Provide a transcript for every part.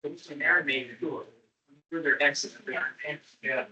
It's an air main door. Through their exit. Yeah.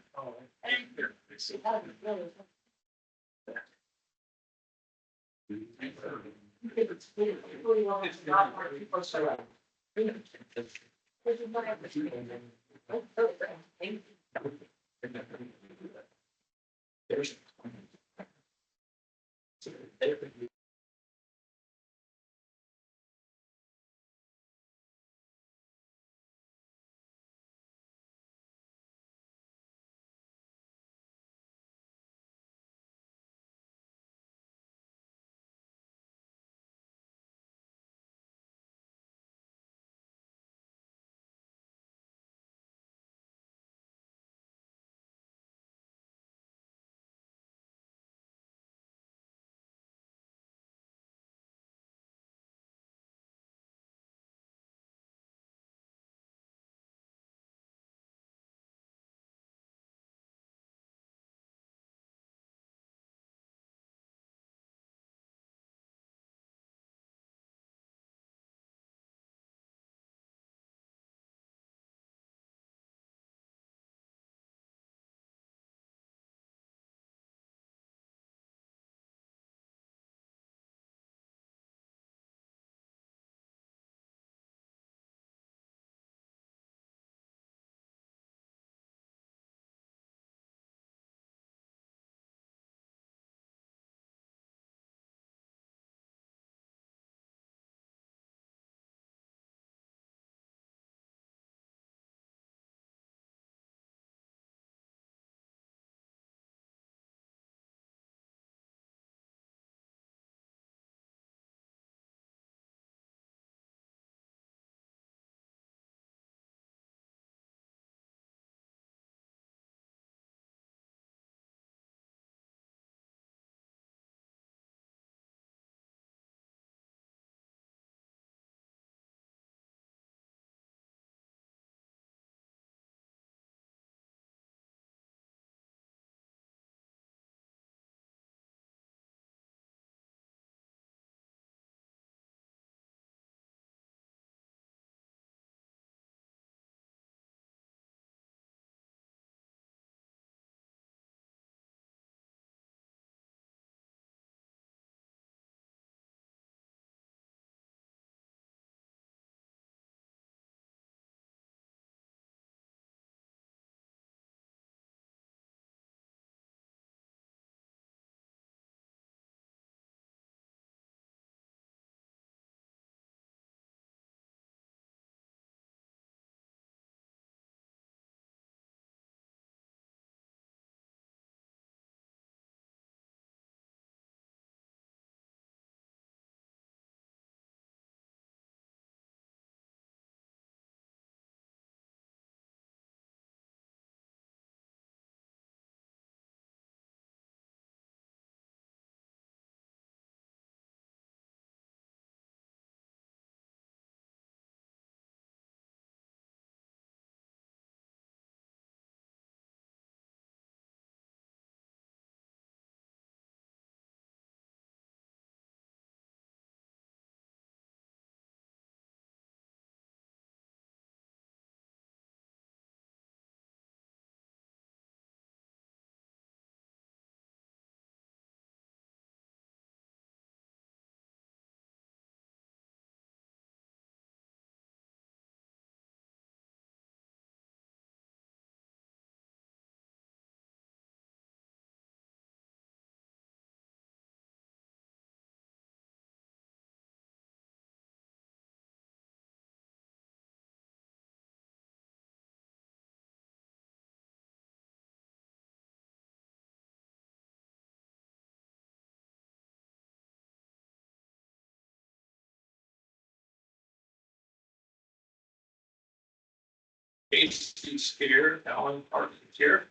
Casey's here, Alan Parsons here.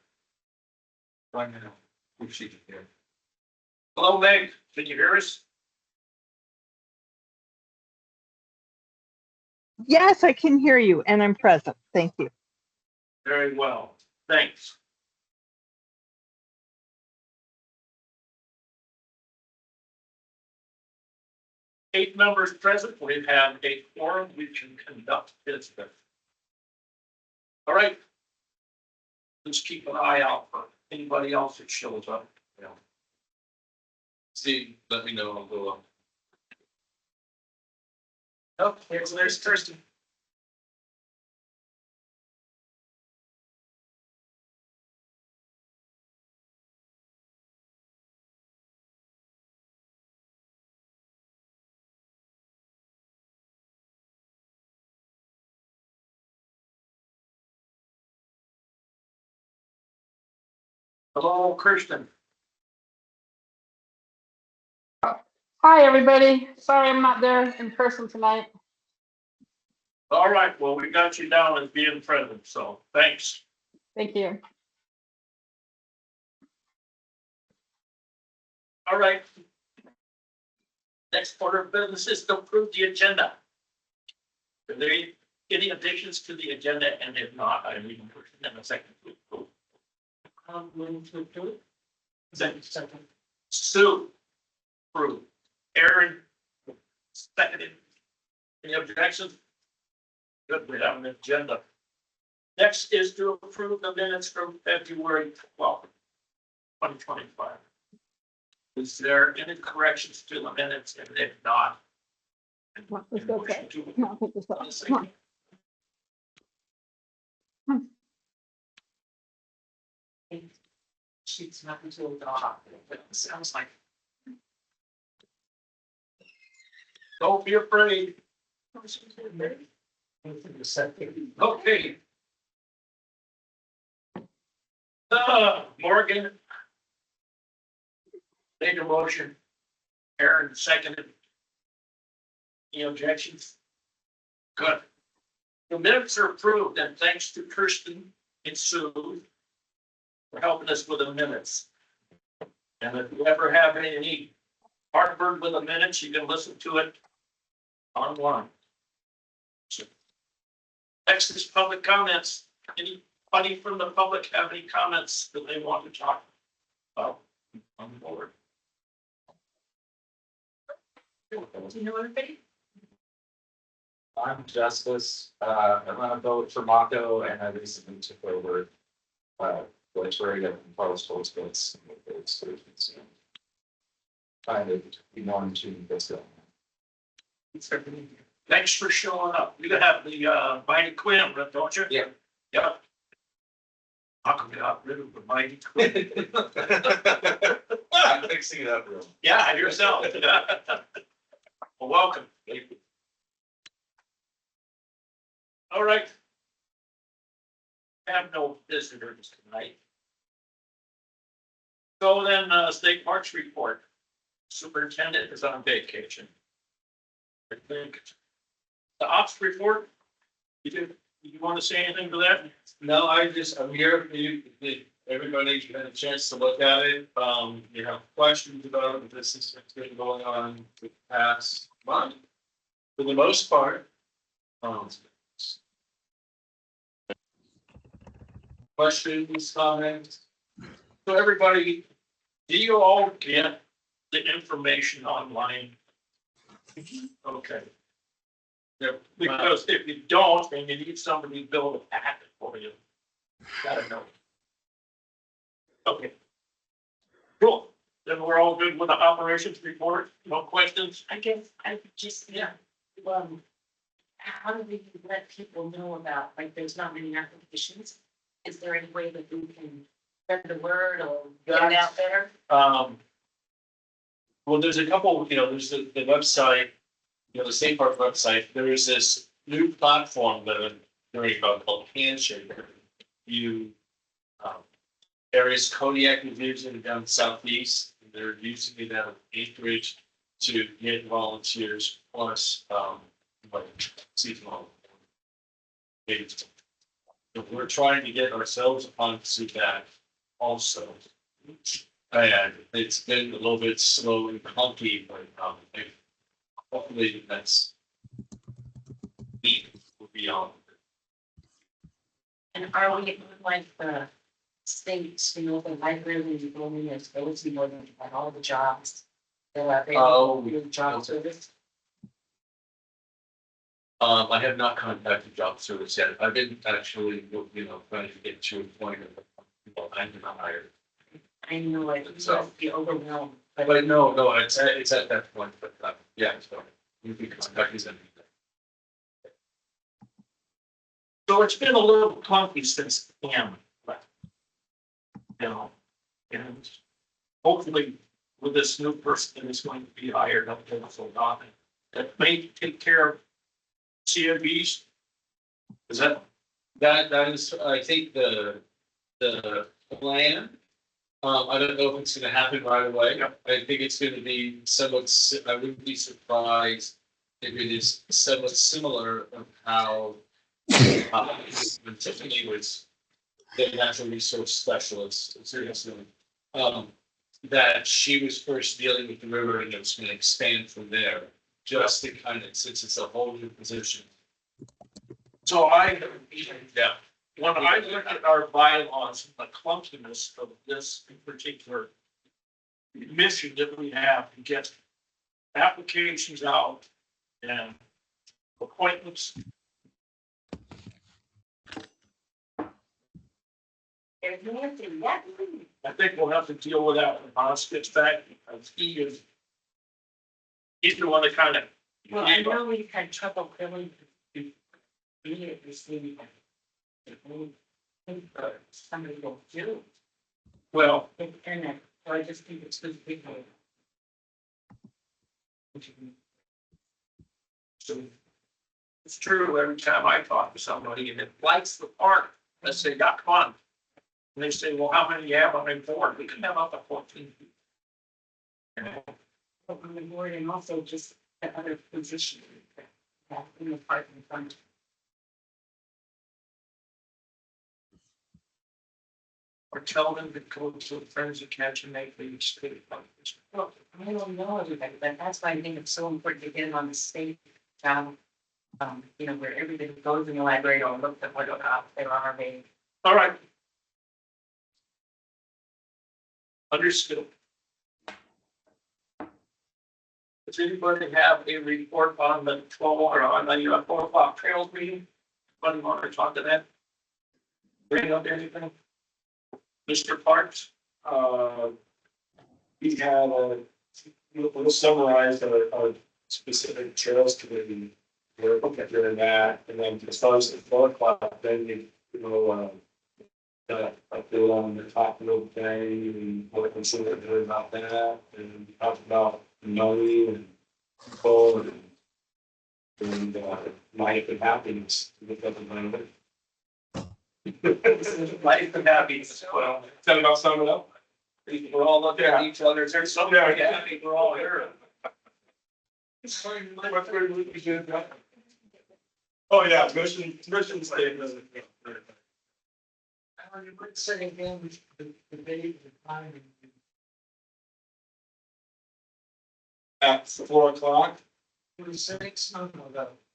One minute. Who's she here? Hello, Meg. Can you hear us? Yes, I can hear you, and I'm present. Thank you. Very well. Thanks. 8 members present, we have a quorum, we can conduct business. All right. Let's keep an eye out for anybody else that shows up. Steve, let me know, I'll go up. Oh, there's Kirsten. Hello, Kirsten. Hi, everybody. Sorry I'm not there in person tonight. All right, well, we got you down as being present, so thanks. Thank you. All right. Next order of business is to approve the agenda. Are there any additions to the agenda? And if not, I need a motion in a second. I'm going to do it. Second. Sue. Approved. Aaron. Seconded. Any objections? Good, we have an agenda. Next is to approve the minutes from February 12th, 2025. Is there any corrections to the minutes? And if not, Let's go for it. motion Come on, pick this up. to- Come on. She's not until the top. It sounds like. Don't be afraid. Okay. Morgan. Made a motion. Aaron seconded. Any objections? Good. The minutes are approved, and thanks to Kirsten and Sue for helping us with the minutes. And if you ever have any heartburn with the minutes, you can listen to it online. So, next is public comments. Anybody from the public have any comments that they want to talk about on the board? Do you know everybody? I'm Justice, I run a boat for Mako and I recently took over, which we're going to post boats, boats. Kind of be known to this. Thanks for showing up. You have the Mighty Quinn, don't you? Yeah. Yep. How come you got rid of the Mighty Quinn? I'm fixing it up real. Yeah, yourself. Well, welcome. All right. Have no visitors tonight. So then, state parks report. Superintendent is on vacation. I think. The ops report. You want to say anything to that? No, I'm here for you, if everybody's had a chance to look at it, you have questions about it, this is what's been going on for the past month. For the most part. Questions, comments? So everybody, do you all get the information online? Okay. Yeah, because if you don't, then you need somebody to build a packet for you. Gotta know. Okay. Cool. Then we're all good with the operations report. No questions? I guess I would just, how do we let people know about, like, there's not many applications? Is there any way that we can spread the word or get it out there? Well, there's a couple, there's the website, the state park website, there is this new platform that I'm hearing about called Handshake. You, areas Kodiak is using down southeast, they're using it out of Anchorage to get volunteers plus, like seasonal. But we're trying to get ourselves onto that also. And it's been a little bit slow and clunky, but hopefully that's neat will be on. And are we like the states, the library, the building is those more than like all the jobs? They're out there, Oh, doing job service. I have not contacted job service yet. I've been actually, trying to get to a point of, I'm not hired. I know it, you So- must be overwhelmed. But no, it's at that point, but, yeah, so you can contact me then. So it's been a little clunky since Pam left. You know, and hopefully with this new person that is going to be hired up there, so Donna, that may take care of CMBs. Is that, That is, I think the plan. I don't know if it's gonna happen right away. Yep. I think it's gonna be somewhat, I wouldn't be surprised if it is somewhat similar of how when Tiffany was the natural resource specialist, seriously. That she was first dealing with the river and it was gonna expand from there, just to kind of, since it's a whole new position. so Yeah. when I look at our bylaws, and the clunkiness of this in particular mission that we have to get applications out and appointments, There's nothing, that, I think we'll have to deal with that when Hans gets back, because he's the one that kind of. well, I know we've had trouble filling the receiving. Somebody will do, Well, and so I just think it's good people. so it's true, every time I talk to somebody and it likes the park, I say, yeah, come on. And they say, well, how many you have on the board? We can have up to 14 people. You know, On the board and also just the other positions. In the park in front. or tell them to go to the Friends of Kachemak, they state. Well, I don't know everybody, but that's why I think it's so important to get it on the state, where everybody goes in the library or looks at what there are made. All right. Understood. Does anybody have a report on the 12 or on the 4 o'clock trails meeting? Anybody want to talk to that? Bring up anything? Mr. Parks? We had we'll summarize our specific trails committee. We're doing that, and then as far as the 4 o'clock, then update on the top road thing and what we're sure doing about that, and we talked about money and people and life and happiness with everybody. Life and happiness. Well, Is that about summing up? we're all looking at each other. There's something happy. We're all here. Oh, yeah, mission statement. You would say again, the date, the time. At 4 o'clock.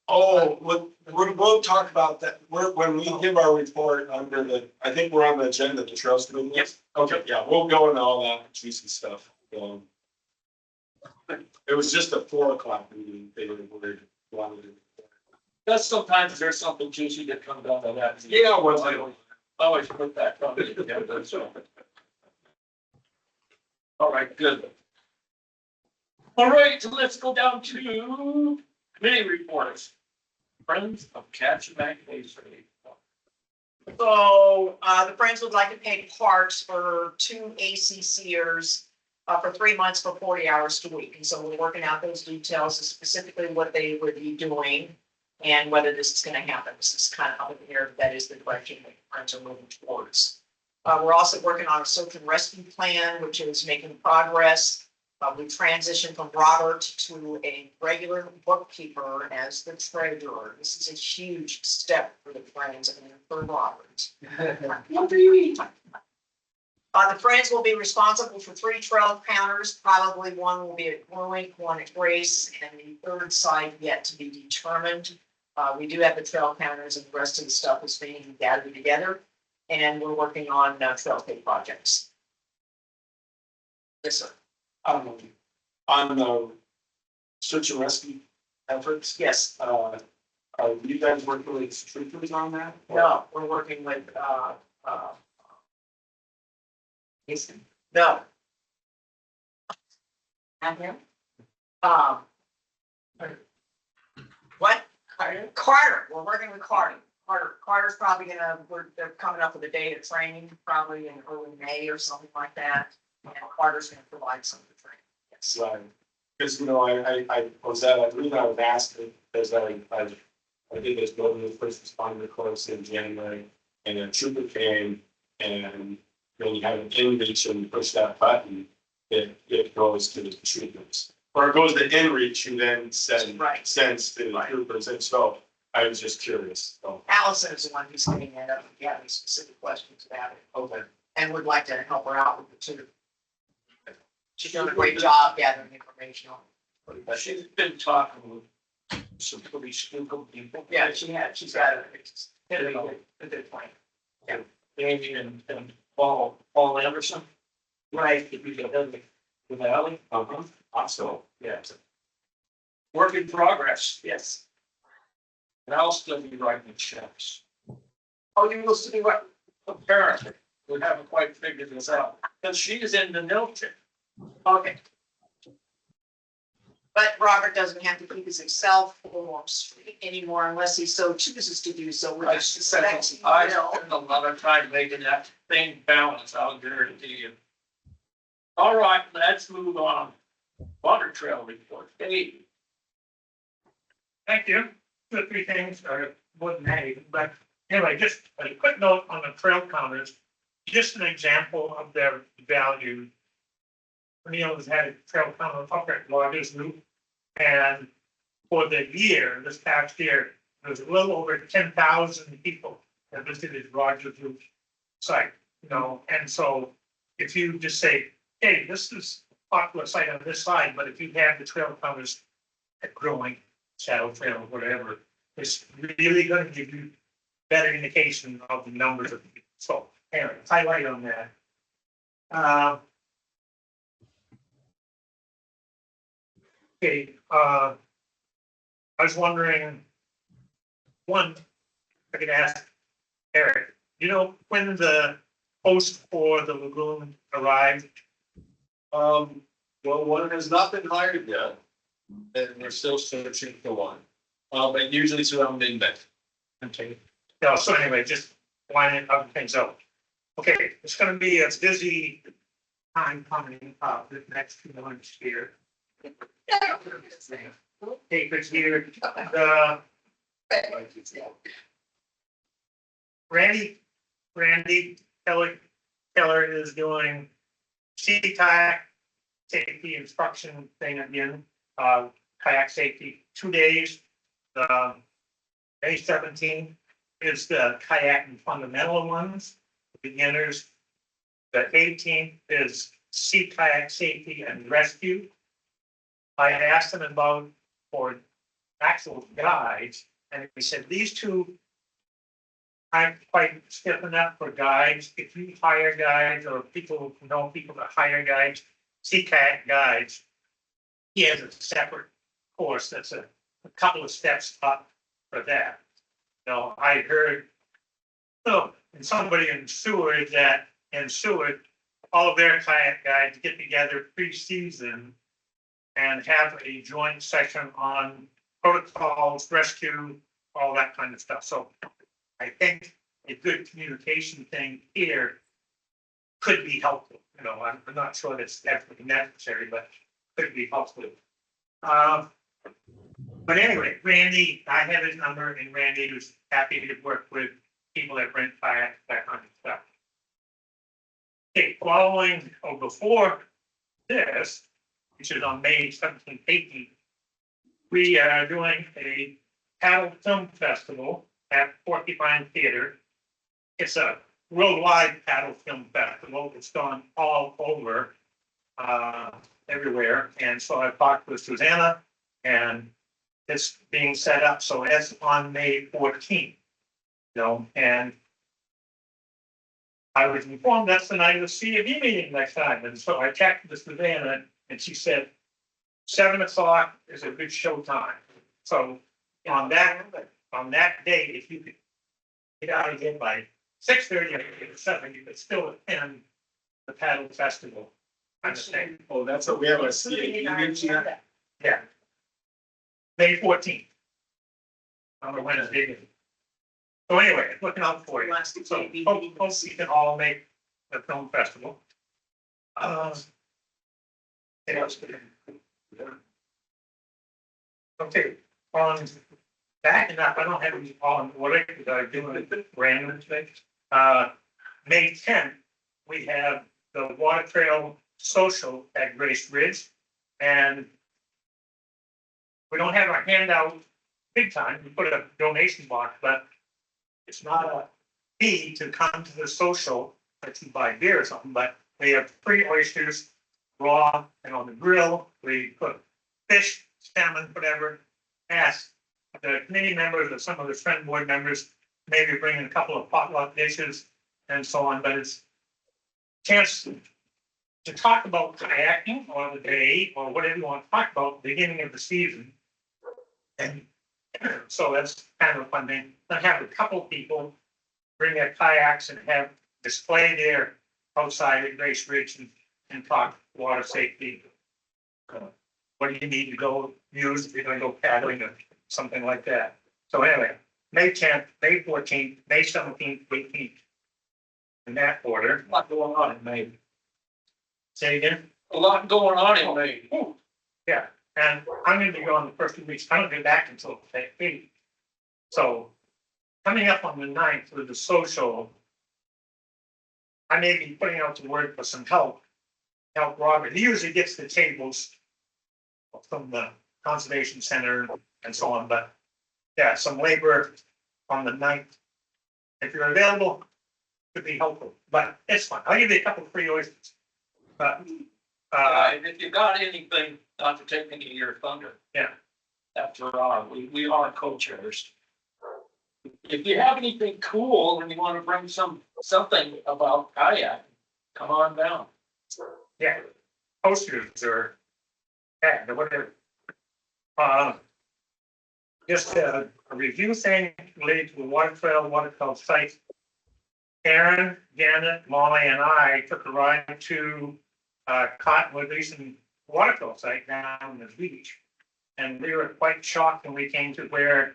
Oh, we'll talk about that, when we give our report under I think we're on the agenda, the trails committee. Yep. Okay, yeah, we'll go into all that juicy stuff. It was just a 4 o'clock meeting, they wanted to. That's sometimes there's something juicy that comes out of that. Yeah, well, Always put that on the agenda, so. All right, good. All right, so let's go down to committee reports. Friends of Kachemak Masonry. So, the Friends would like to pay parks for 2 ACCers for 3 months for 40 hours a week. And so we're working out those details, specifically what they would be doing and whether this is gonna happen. This is kind of up in the air, but that is the direction that Friends are moving towards. We're also working on a search and rescue plan, which is making progress. We transitioned from Robert to a regular bookkeeper as the treasurer. This is a huge step for the Friends and for Robert. The Friends will be responsible for 3 trail counters. Probably one will be at Growing, one at Grace, and the third site yet to be determined. We do have the trail counters, and the rest of the stuff is being gathered together. And we're working on trail pay projects. Yes, sir. On the search and rescue efforts, Yes. are Are you guys working with troopers on that? No, we're working with, Jason, no, not him? um, what? Carter? Carter, we're working with Carter's probably they're coming up with a date of training, probably in early May or something like that. And Carter's gonna provide some of the training. Yes. Right, because, you know, I was at, the reason I was asking, is I did this building the first responder course in January, and a trooper came, and when you have an inreach and you push that button, it goes to the troopers. Or it goes to inreach and then Right. sends to the Right. troopers, and so I was just curious, so, Allison is the one who's getting that up, if you have any specific questions about it, okay. and would like to help her out with it too. She's doing a great job gathering information on it. But she's been talking with some pretty stupid people. Yeah, she's got a good point. Amy and Paul Anderson. Right. If you get in the valley. Awesome. Yeah. Work in progress. Yes. And I'll still be writing checks. Oh, you will see what, Apparently, we haven't quite figured this out. Because she is in the military. okay. But Robert doesn't have to keep his Excel forms straight anymore unless he so chooses to do so. I spent a lot of time making that thing balance, I'll guarantee you. All right, let's move on. Water trail report. Hey, Thank you. Two or three things are more than anything, but anyway, just a quick note on the trail counters. Just an example of their value. Neil has had a trail counter up at Rogers Loop. And for the year, this past year, there was a little over 10,000 people that visited Rogers Loop site, you know, and so if you just say, hey, this is a popular site on this side, but if you have the trail counters growing, shadow trail, whatever, it's really going to give you better indication of the numbers of people. So anyway, highlight on that. Okay, I was wondering, one, if I could ask Eric, you know, when the post for the lagoon arrived? Well, one has not been hired yet, and we're still searching for one. But usually it's around midnight. Okay, no, so anyway, just lining other things out. Okay, it's gonna be a busy time coming up the next few months here. Acres here, the Randy Keller is doing sea kayak safety instruction thing again, kayak safety, 2 days. May 17th is the kayak and fundamental ones, beginners. The 18th is sea kayak safety and rescue. I asked them about for actual guides, and he said these two aren't quite stiff enough for guides. If you hire guides or people know people that hire guides, sea kayak guides, he has a separate course that's a couple of steps up for that. You know, I heard, and somebody in Seward all of their kayak guides get together pre-season and have a joint session on protocols, rescue, all that kind of stuff. So I think a good communication thing here could be helpful. You know, I'm not sure that's definitely necessary, but could be helpful. But anyway, Randy, I have his number, and Randy was happy to work with people that rent kayaks, that kind of stuff. Okay, following or before this, which is on May 17th, 18th, we are doing a paddle film festival at Porcupine Theater. It's a worldwide paddle film festival. It's gone all over, everywhere. And so I talked with Susanna, and it's being set up. So that's on May 14th, you know, and I was informed that's the night of the CAB meeting next time. And so I checked with Susanna, and she said 7 o'clock is a good show time. So on that on that day, if you could get out of here by 6:30 or 7, you could still attend the paddle festival. Understand? Oh, that's what we have a Including CAP in our mention that? agenda. Yeah. May 14th. On a Wednesday. So anyway, looking out for you. Last So TV. hope you can all make the film festival. What else? Okay, on backing up, I don't have any on order, because I'm doing it random today. May 10th, we have the water trail social at Grace Ridge. And we don't have our handout big time, we put a donation box, but it's not a fee to come to the social, like you buy beer or something, but we have free oysters, raw and on the grill, we put fish, salmon, whatever. Ask the committee members or some of the friend board members, maybe bring in a couple of potluck dishes and so on, but it's chance to talk about kayaking or the day or whatever you want to talk about, beginning of the season. And so that's kind of a fun thing. Then have a couple people bring their kayaks and have display there outside at Grace Ridge and talk water safety. What do you need to go use if you're gonna go paddling or something like that? So anyway, May 10th, May 14th, May 17th, 18th. In that order. A lot going on in May. Say again? A lot going on in May. Yeah, and I'm gonna be gone the first 2 weeks. I don't get back until the 8th. So coming up on the 9th with the social, I may be putting out the word for some help. Help Robert. He usually gets the tables from the conservation center and so on, but yeah, some labor on the 9th. If you're available, could be helpful, but it's fine. I'll give you a couple of free oysters. But And if you got anything, not to take any of your thunder. Yeah. After all, we are co-chairs. If you have anything cool and you want to bring something about kayak, come on down. yeah, posters or yeah, or whatever. Just a review thing related to the water trail site. Aaron, Janet, Molly, and I took a ride to Cottonwood Basin water trail site down on the beach. And we were quite shocked when we came to where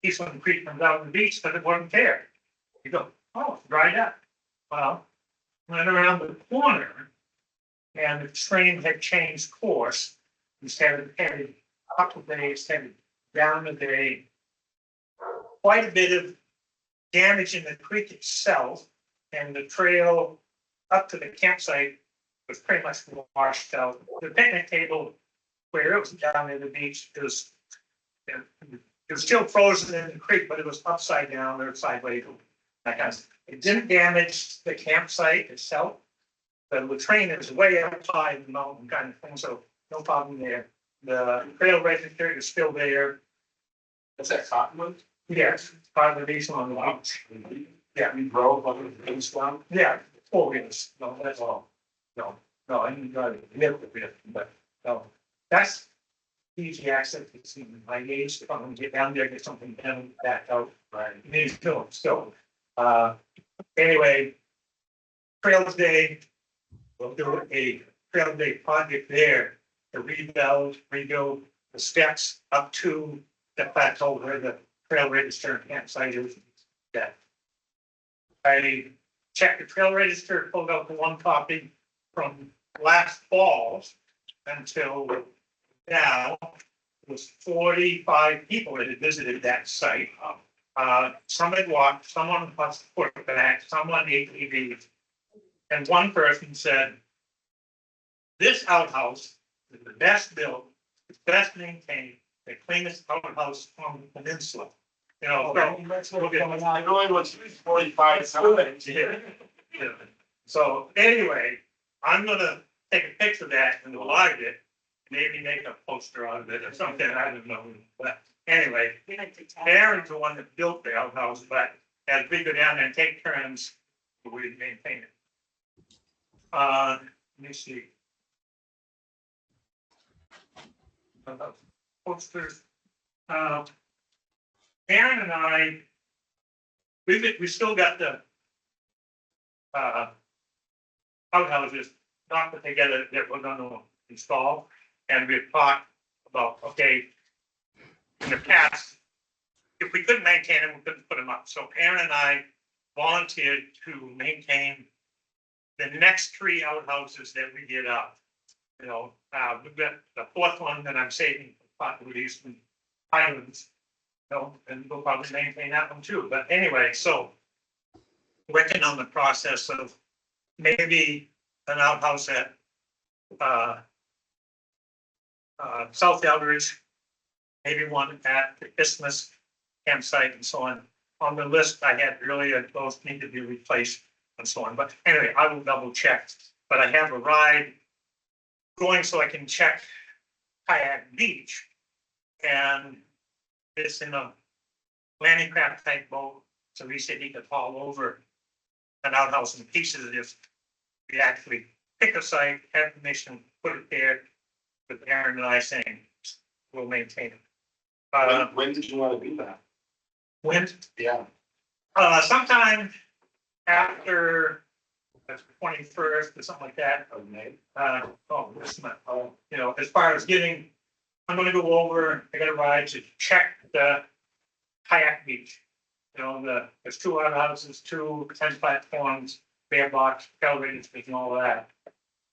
Eastland Creek comes out of the beach, but it wasn't there. You go, oh, it's dried up. Well, went around the corner and the train had changed course. Instead of headed up the bay, it's headed down the bay. Quite a bit of damage in the creek itself, and the trail up to the campsite was pretty much washed out. The picnic table where it was down near the beach is, it was still frozen in the creek, but it was upside down or sideways. It didn't damage the campsite itself. The latrine is way up high in the mountain kind of thing, so no problem there. The trail register is still there. Is that Cottonwood? Yes, part of the beach on the beach. Yeah. We drove up the base down? Yeah, 4 wheels. No, that's all. No, I didn't drive it, little bit, but no, that's easy access. It's in my age, if I'm gonna get down there, get something done, back out, right? Maybe still. Anyway, Trails Day, we'll do a Trail Day project there to rebuild the steps up to the plateau where the trail register campsite is. That I checked the trail register, pulled out the one copy from last fall until now. It was 45 people that had visited that site. Some had walked, someone was footback, someone ATV. And one person said, this outhouse is the best built, the best maintained, the cleanest outhouse on the peninsula. You know, I know it was 45 something. yeah. So anyway, I'm gonna take a picture of that and log it, maybe make a poster out of it or something, I don't know. But anyway, Aaron's the one that built the outhouse, but as we go down there and take turns, we maintain it. Let me see. Posters. Aaron and I, we still got the outhouses not put together that we're gonna install. And we've talked about, okay, in the past, if we couldn't maintain them, we couldn't put them up. So Aaron and I volunteered to maintain the next 3 outhouses that we get up. You know, we've got the 4th one that I'm saving for possibilities and islands. You know, and we'll probably maintain that one too. But anyway, so working on the process of maybe an outhouse at South Eldridge, maybe one at the Isthmus campsite and so on. On the list I had earlier, those need to be replaced and so on. But anyway, I will double check. But I have a ride going so I can check Kayak Beach. And it's in a landing craft type boat. So he said he could haul over an outhouse in pieces if we actually pick a site, have permission, put it there. With Aaron and I saying, we'll maintain it. When did you want to do that? When? Yeah. Sometime after the 21st or something like that. Of May. This month. You know, as far as getting, I'm gonna go over, I gotta ride to check the Kayak Beach. You know, there's 2 outhouses, 2 10 platforms, bear box, elevated space and all of that.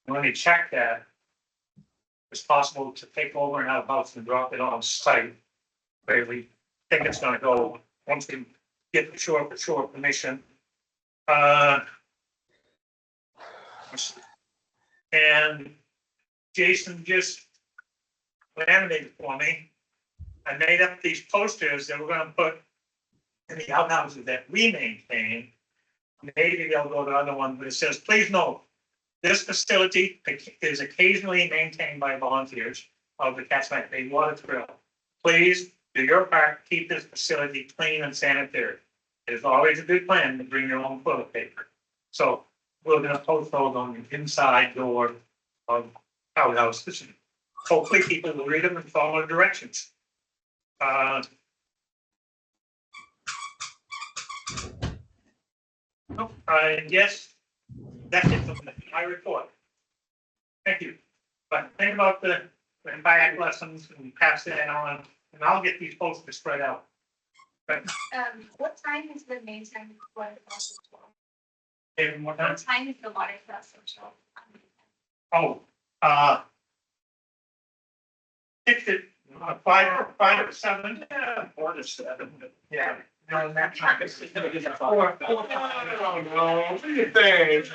And when they check that, it's possible to take over an outhouse and drop it on site. Where we think it's gonna go, once we get the shore permission. And Jason just laminated for me. I made up these posters that we're gonna put in the outhouses that we maintain. Maybe they'll go to other one, but it says, please note, this facility is occasionally maintained by volunteers of the Kachemak Bay Water Trail. Please do your part to keep this facility clean and sanitary. It is always a good plan to bring your own toilet paper. So we're gonna post those on the inside door of outhouses. Hopefully people will read them and follow the directions. Yes, that's it for my report. Thank you. But think about the kayak lessons and pass that on, and I'll get these posters spread out. What time is the main time for the festival? Even more time. What time is the water festival? Oh, 6 to 5 to 7. Yeah, 4 to 7. Yeah. No, that time. Four. Oh, no, what do you think?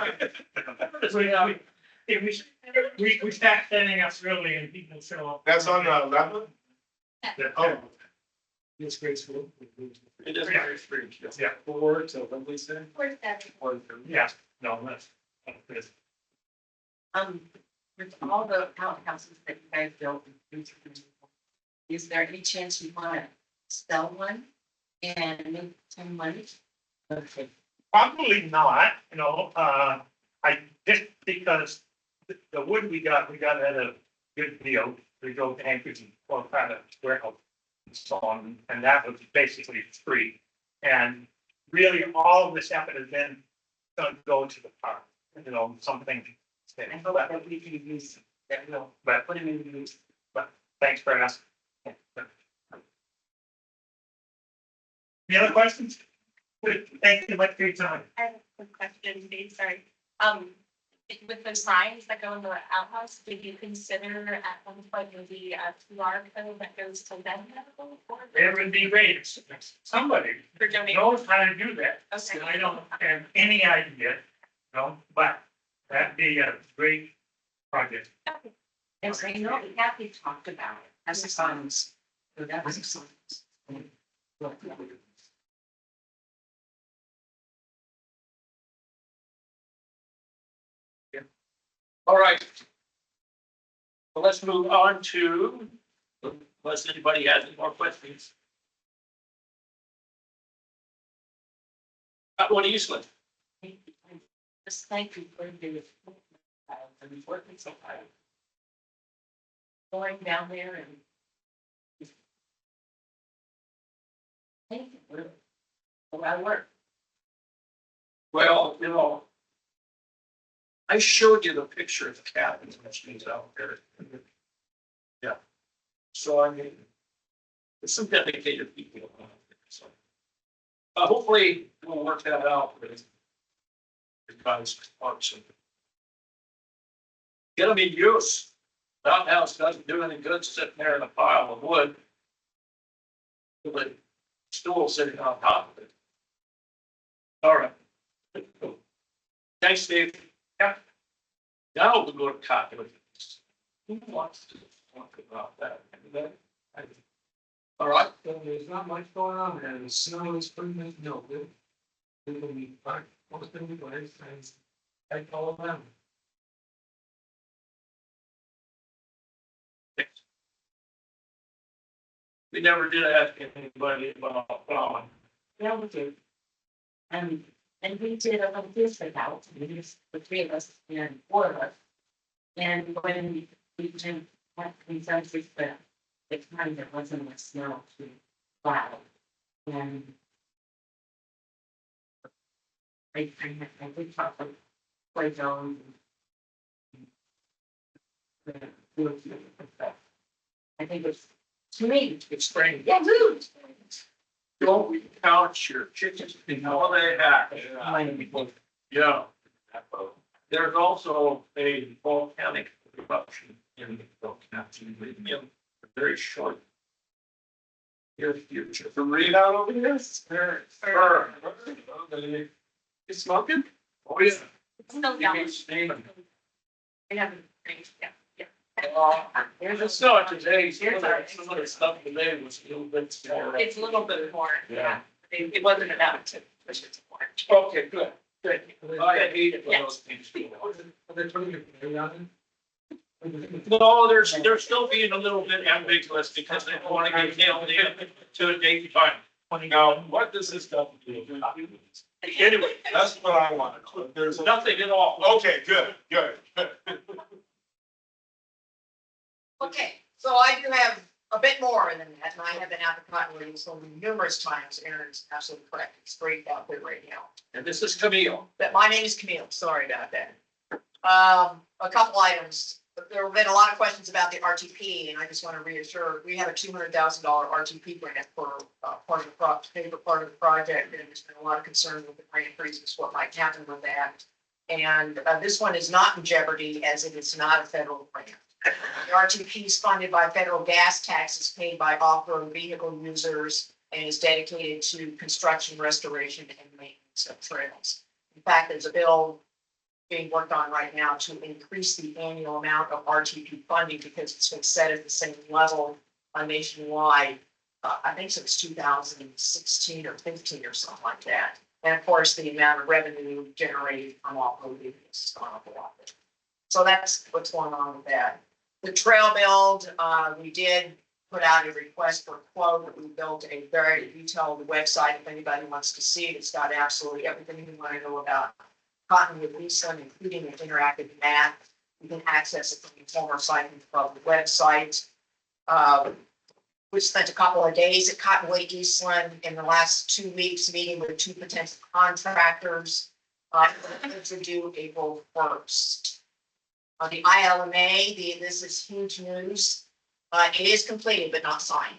We start setting up early and people show up. That's on the 11th? Oh. It's great school. It is very strange. Yeah. 4 to what we say? Where's that? Yeah, no, that's good. With all the outhouses that you guys built, is there any chance you wanna sell one and make some money? Okay. Probably not, you know, I just because the wood we got at a good deal. We go to Anchorage or kind of warehouse and so on, and that was basically free. And really, all of this effort has been gonna go to the park, you know, something. I hope that we can use that will But put them in use. thanks for asking. Any other questions? Good. Thank you much for your time. I have a question, Dave, sorry. With the signs that go in the outhouse, did you consider at one point maybe a QR code that goes to them? It would be great if somebody For donating? knows how to do that. Okay. I don't have any idea, you know, but that'd be a great project. And so, you know, Kathy talked about it as a science. So that was a science. All right. So let's move on to, unless anybody has any more questions. What do you say? Just thank you for doing it. And working so hard. Going down there and Thank you. Really. A lot of work. Well, I showed you the picture of the cabin that she's out there. Yeah. So I mean, there's some dedicated people out there, so. Hopefully we'll work that out with the guys parts. Get them in use. That house doesn't do any good sitting there in a pile of wood. With a stool sitting on top of it. All right. Thanks, Steve. Yeah. Now we'll go to Kachemak. Who wants to talk about that? All right. There's not much going on, and the snow is pretty much no good. It's gonna be fine, most of the place, and I call them. We never did ask anybody about plowing. Yeah, we did. And we did a little district out, the three of us and four of us. And when we did have consensus that the time there wasn't much snow to plow. And I did talk to Clay Jones. I think it's, to me, It's spring. yeah, dude. Don't we count your chickens in all they hatch? Yeah. There's also a volcanic eruption in the volcanic medium, a very short. Near future. From read out over here? Sure. You smoking? Oh, yeah. It's still You mean yellow. steaming. I haven't, yeah. There's a snow today, some of the stuff today was a little bit more. It's a little bit more, Yeah. yeah. It wasn't enough to push it to more. Okay, good. I hate it when those things go on. Are they putting your pay on No, they're still being a little bit ambiguous because they don't want to get nailed in to a date time. Now, what does this stuff do? Anyway, it? That's what I want to know. There's a. nothing at all. Okay, good. Okay, so I do have a bit more than that, and I have been out to Cottonwood so numerous times. Aaron's absolutely correct. It's great out there right now. And this is Camille. But my name is Camille, sorry about that. A couple items. There have been a lot of questions about the RTP, and I just want to reassure, we have a $200,000 RTP grant for part of the project, and there's been a lot of concern with the grant freezes, what might happen with that. And this one is not in jeopardy as it is not a federal grant. The RTP is funded by federal gas taxes paid by off-road vehicle users and is dedicated to construction, restoration, and maintenance of trails. In fact, there's a bill being worked on right now to increase the annual amount of RTP funding because it's been set at the same level nationwide. I think since 2016 or 15 or something like that. And of course, the amount of revenue generated from off-road vehicles has gone up a lot. So that's what's going on with that. The trail build, we did put out a request for a quote. We built a very detailed website. If anybody wants to see it, it's got absolutely everything you want to know about Cottonwood Leasing, including an interactive map. You can access it from the former Cycling Club website. We spent a couple of days at Cottonwood Eastland in the last 2 weeks, meeting with 2 potential contractors. To do April 1st. The ILMA, this is huge news. It is completed but not signed.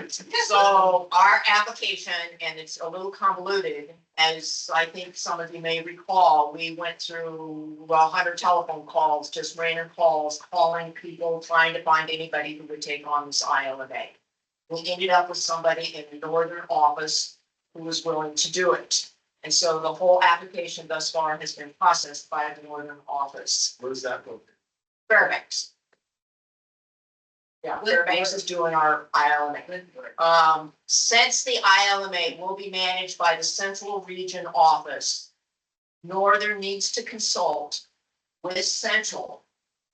So our application, and it's a little convoluted, as I think some of you may recall, we went through 100 telephone calls, just random calls, calling people, trying to find anybody who would take on this ILMA. We ended up with somebody in the northern office who was willing to do it. And so the whole application thus far has been processed by the northern office. Where's that located? Fairbanks. Yeah, Fairbanks is doing our ILMA. Since the ILMA will be managed by the Central Region Office, Northern needs to consult with Central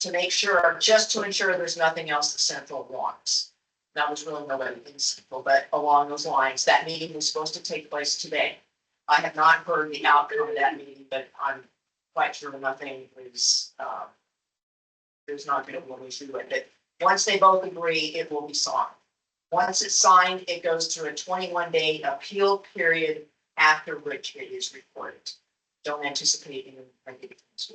to make sure, just to ensure there's nothing else that Central wants. That was really nobody in Central, but along those lines, that meeting was supposed to take place today. I have not heard the outcome of that meeting, but I'm quite sure nothing is, there's not going to be an issue with it. Once they both agree, it will be signed. Once it's signed, it goes through a 21-day appeal period after which it is recorded. Don't anticipate any negatives.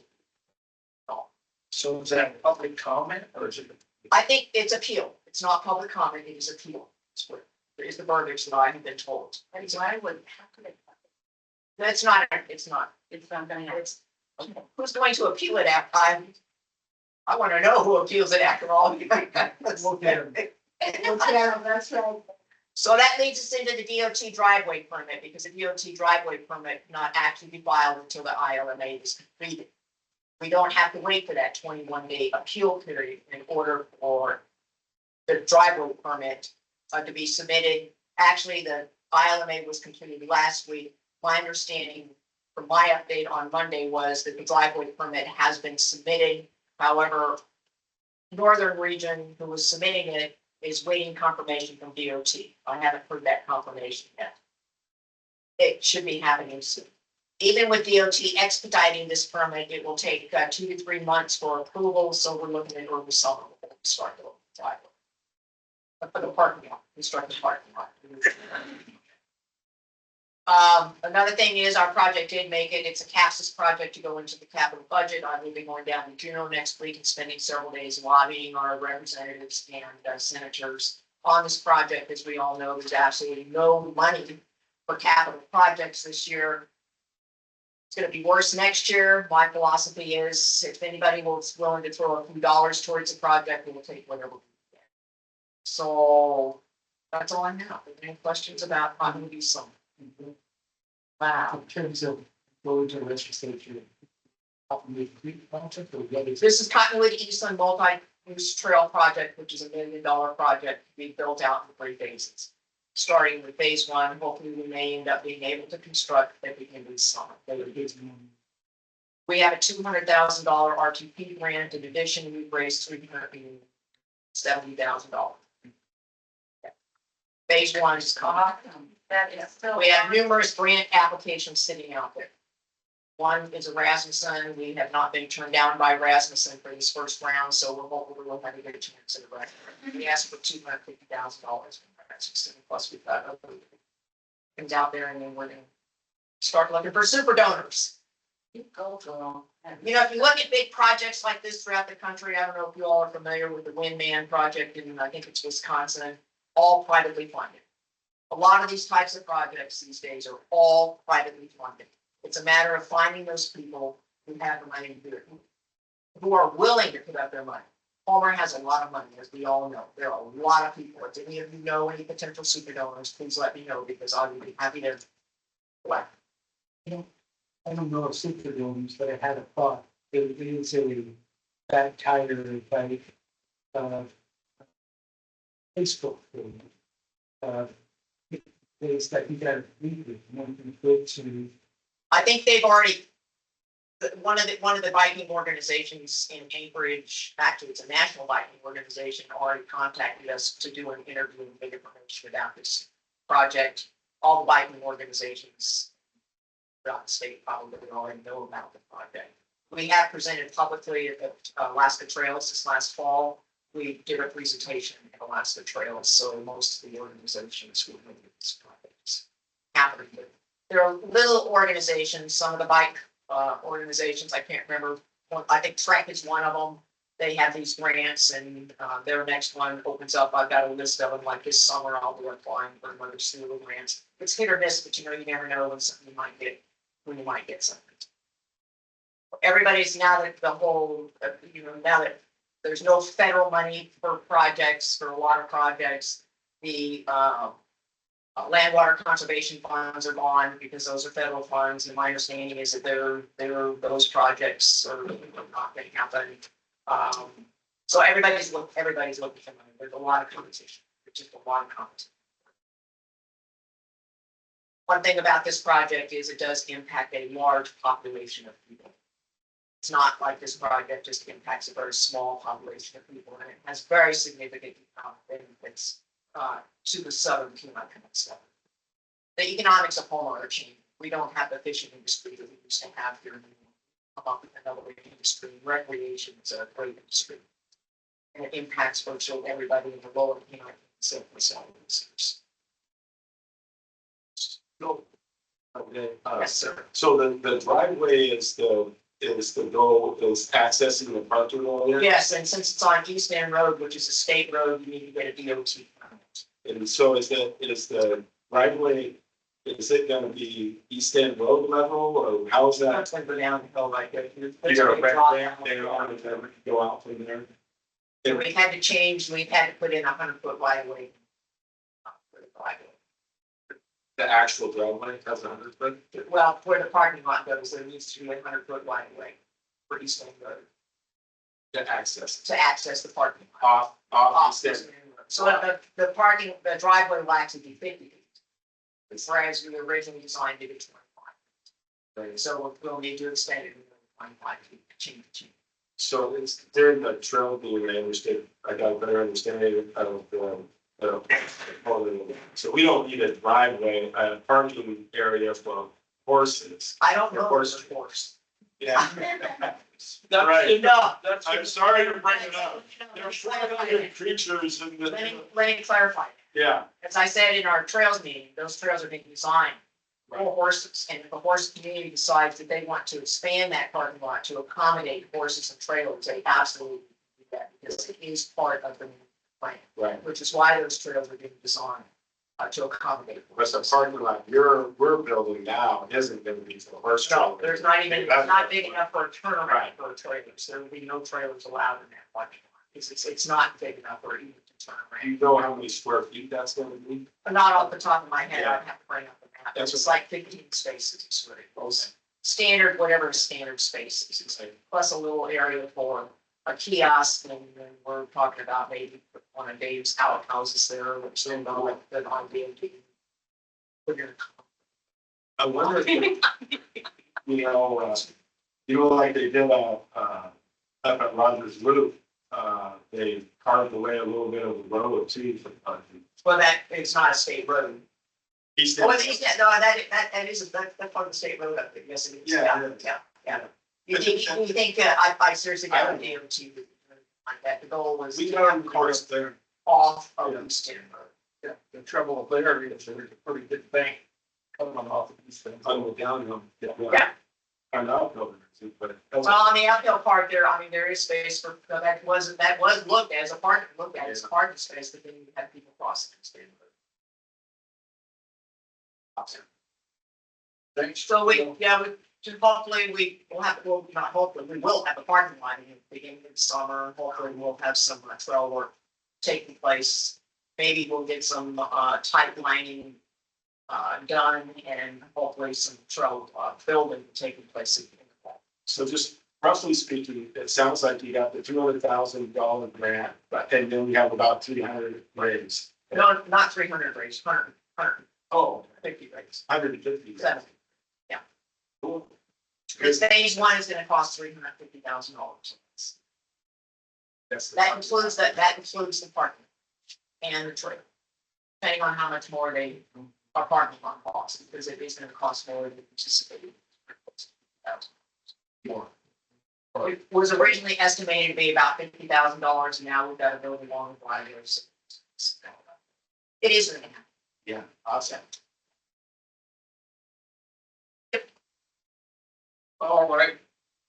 So is that public comment or is it? I think it's appeal. It's not public comment, it is appeal. It's what is the verbiage that I have been told. And so I would, how could it, It's not, it's not. it's not gonna happen. It's, who's going to appeal it after, I want to know who appeals it after all. Okay. Yeah, that's right. So that leads us into the DOT driveway permit, because the DOT driveway permit not actually be filed until the ILMA is completed. We don't have to wait for that 21-day appeal period in order for the driveway permit to be submitted. Actually, the ILMA was completed last week. My understanding from my update on Monday was that the driveway permit has been submitted. However, Northern Region, who was submitting it, is waiting confirmation from DOT. I haven't heard that confirmation yet. It should be happening soon. Even with DOT expediting this permit, it will take 2 to 3 months for approval, so we're looking at early summer before we start the driveway. But for the parking lot, construct the parking lot. Another thing is our project did make it. It's a CASAS project to go into the capital budget. I will be going down to Juneau next week and spending several days lobbying our representatives and senators on this project. As we all know, there's absolutely no money for capital projects this year. It's going to be worse next year. My philosophy is if anybody was willing to throw a few dollars towards the project, we will take whatever we can. So that's all I have. Any questions about how to do something? Wow, in terms of going to legislature. Project or what is it? This is Cottonwood Eastland Multi-Use Trail Project, which is $1 million project to be built out in 3 phases. Starting with phase 1, hopefully we may end up being able to construct at the end of the summer. We have a $200,000 RTP grant. In addition, we've raised $370,000. Phase 1 is coming. That is so. We have numerous grant applications sitting out there. One is a Rasmussen. We have not been turned down by Rasmussen for this first round, so we're hoping we'll have a good chance at it. We asked for $250,000 from Rasmussen, plus we've got other things out there, and then we're gonna start looking for super donors. You go, girl. You know, if you look at big projects like this throughout the country, I don't know if you all are familiar with the Windman project in, I think it's Wisconsin, all privately funded. A lot of these types of projects these days are all privately funded. It's a matter of finding those people who have the money to do it, who are willing to put up their money. Palmer has a lot of money, as we all know. There are a lot of people. If any of you know any potential super donors, please let me know, because I would be happy to. Well, I don't know if super domes, but I had a thought. It is a bad tire like Facebook thing. It's that you gotta read it, one can go to. I think they've already, one of the biking organizations in Anchorage, actually it's a national biking organization, already contacted us to do an interview and get information about this project. All the biking organizations throughout the state probably already know about the project. We have presented publicly at Alaska Trails this last fall. We did a presentation at Alaska Trails, so most of the organizations who know this project happening. There are little organizations, some of the bike organizations, I can't remember, I think Trek is one of them. They have these grants, and their next one opens up. I've got a list of them, like this summer I'll be applying for another slew of grants. It's hit or miss, but you know, you never know when something you might get, when you might get something. Everybody's, now that the whole, now that there's no federal money for projects, for a lot of projects, the land water conservation funds are gone because those are federal funds, and my understanding is that those projects are not going to happen. So everybody's looking for money. There's a lot of competition. There's just a lot of competition. One thing about this project is it does impact a large population of people. It's not like this project just impacts a very small population of people, and it has very significant benefits to the southern Kachemak stuff. The economics of Homer are changing. We don't have the fishing industry that we used to have here. Come up with another industry. Recreation is a great industry, and it impacts virtually everybody in the lower Kachemak No. Okay, so the driveway is the goal, is accessing the parking lot? Yes, and since it's on East End Road, which is a state road, you need to get a DOT permit. And so is the driveway, is it gonna be East End Road level, or how's that? That's gonna go down the hill like that. You got a ramp there on it that we can go out from there? And we had to change, we had to put in 100-foot wide way. For the driveway. The actual driveway has 100 foot? Well, where the parking lot goes, there needs to be 100-foot wide way for East End Road To access, to access the parking lot. off East East End. End Road. So the driveway will actually be 50 feet. Whereas we originally designed it at 25. So we'll need to extend it another 25 feet, change. So it's during the trail being, I understand, I got a better understanding of so we don't need a driveway, a parking area for horses. I don't know Horse. the horse. Yeah. That's Right. enough, that's. I'm sorry to bring it up. There's other creatures in Let the, me clarify. yeah. As I said in our trails meeting, those trails are being designed for horses. And if the horse community decides that they want to expand that parking lot to accommodate horses and trailers, they absolutely do that because it is part of the plan, Right. which is why those trails are being designed to accommodate. But the parking lot we're building now isn't gonna be for horse. No, trailer. there's not even, it's not big enough for a turnaround Right. for trailers. There will be no trailers allowed in that parking lot. It's not big enough for even to turn Do around. you know how many square feet that's gonna be? Not off the top of my head, I'd have to bring up the map. That's It's like 15 spaces, is what it goes. Standard, whatever standard spaces, it's like, plus a little area for a kiosk, and then we're talking about maybe one of Dave's outhouses there, which then go like the DOT. We're gonna I wonder if, like they did, up at Rogers Loop, they carved away a little bit of the road too for parking. well, that, it's not a state road. He's Oh, it's, yeah, no, that is, that's part of the state road up there, yes, it is. Yeah, it is. Yeah. You think, I seriously got a DOT like that, the goal was. We to got have of the course there. Off of East End Road. Yeah, the trouble there is there's a pretty good bank coming off of these things. On the downhill. Yeah. I'm not building it, but. Well, on the uphill part there, I mean, there is space for, that was looked at as a parking, space, but then you have people crossing East End Road. Thanks. So hopefully we will have, well, not hopefully, we will have a parking lot in the beginning of the summer. Hopefully we'll have some trail work taking place. Maybe we'll get some tight lining done and hopefully some trail building taking place in the fall. So just roughly speaking, it sounds like you got the $200,000 grant, but and then we have about 300 raised. No, not 300 raised, 100, 150 raised. 150. 70. Yeah. Cool. Because phase one is gonna cost $350,000. That's the- That includes the parking and the trail. Depending on how much more our parking lot costs, because it is gonna cost more than anticipated. More. It was originally estimated to be about $50,000, and now we've got to build a long driveway. It is gonna happen. Yeah, awesome. All right,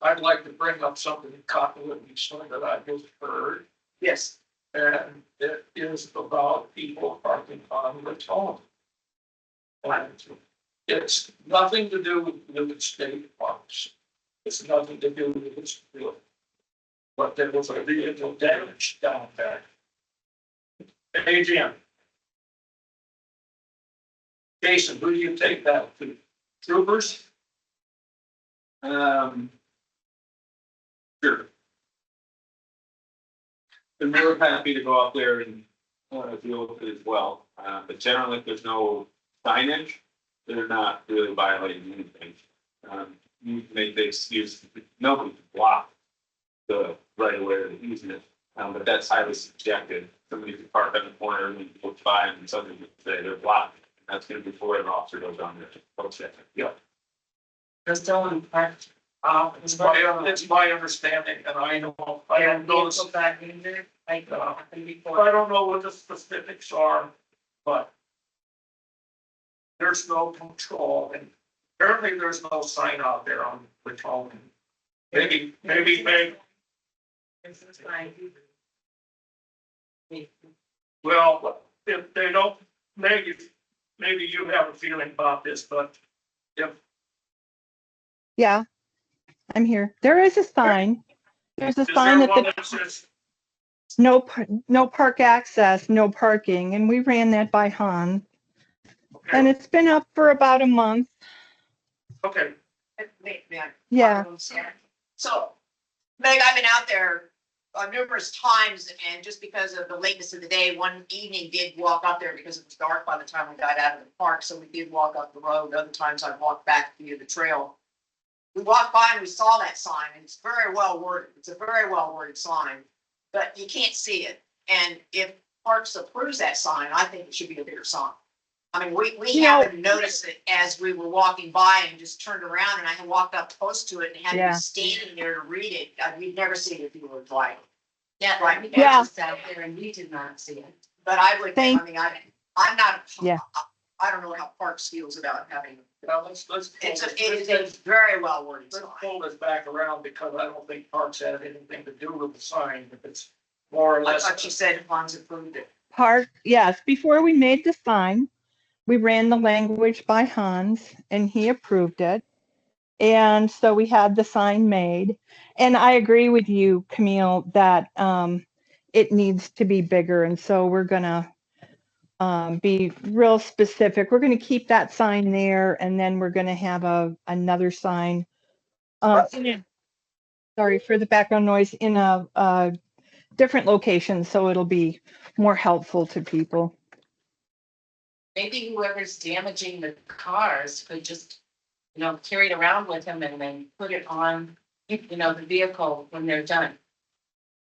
I'd like to bring up something in continuity that I just heard, Yes. and it is about people parking on the phone. And it's nothing to do with the state parks. It's nothing to do with this field. But there was a vehicle damage down there. Hey, Jim. Jason, who do you take that to? Troopers? Sure. And we're happy to go out there and deal with it as well. But generally, if there's no signage, they're not really violating anything. You can make the excuse, nobody can block the right of way or the easement, but that's highly subjective. Somebody could park on the corner and look by and somebody could say they're blocked. That's gonna be before an officer goes on there. Double check it. Just tell them, It's my understanding, and I don't, I don't know, Vehicle back in there, like what happened I before. don't know what the specifics are, but there's no control, and apparently there's no sign out there on the phone. Maybe, This is fine. well, if they don't, maybe you have a feeling about this, but if Yeah, I'm here. There is a sign. There's a is sign there at one the that says, no park access, no parking, and we ran that by Han. And okay, it's been up for about a month. okay, Yeah. So, Meg, I've been out there numerous times, and just because of the lateness of the day, one evening did walk up there because it was dark by the time we got out of the park, so we did walk up the road. Other times I walked back via the trail. We walked by and we saw that sign, and it's very well worded. It's a very well worded sign, but you can't see it. And if Parks approves that sign, I think it should be a bigger sign. I mean, we You know- happened to notice it as we were walking by and just turned around, and I had walked up close to it and had to Yeah. be standing there to read it. We'd never seen it if you were driving. Yeah, Right. right, Yeah. was out there and we did not see it. But I would, Thank- I mean, I'm not, Yeah. I don't know how Parks feels about having, now let's. it is a very well worded Let's sign. pull this back around, because I don't think Parks had anything to do with the sign, if it's more or I less. thought you said Hans approved it. Park, yes, before we made the sign, we ran the language by Hans and he approved it. And so we had the sign made. And I agree with you, Camille, that it needs to be bigger. And so we're gonna be real specific. We're gonna keep that sign there, and then we're gonna have another sign. Sorry for the background noise, in a different location, so it'll be more helpful to people. Maybe whoever's damaging the cars could just, carry it around with them and then put it on, the vehicle when they're done.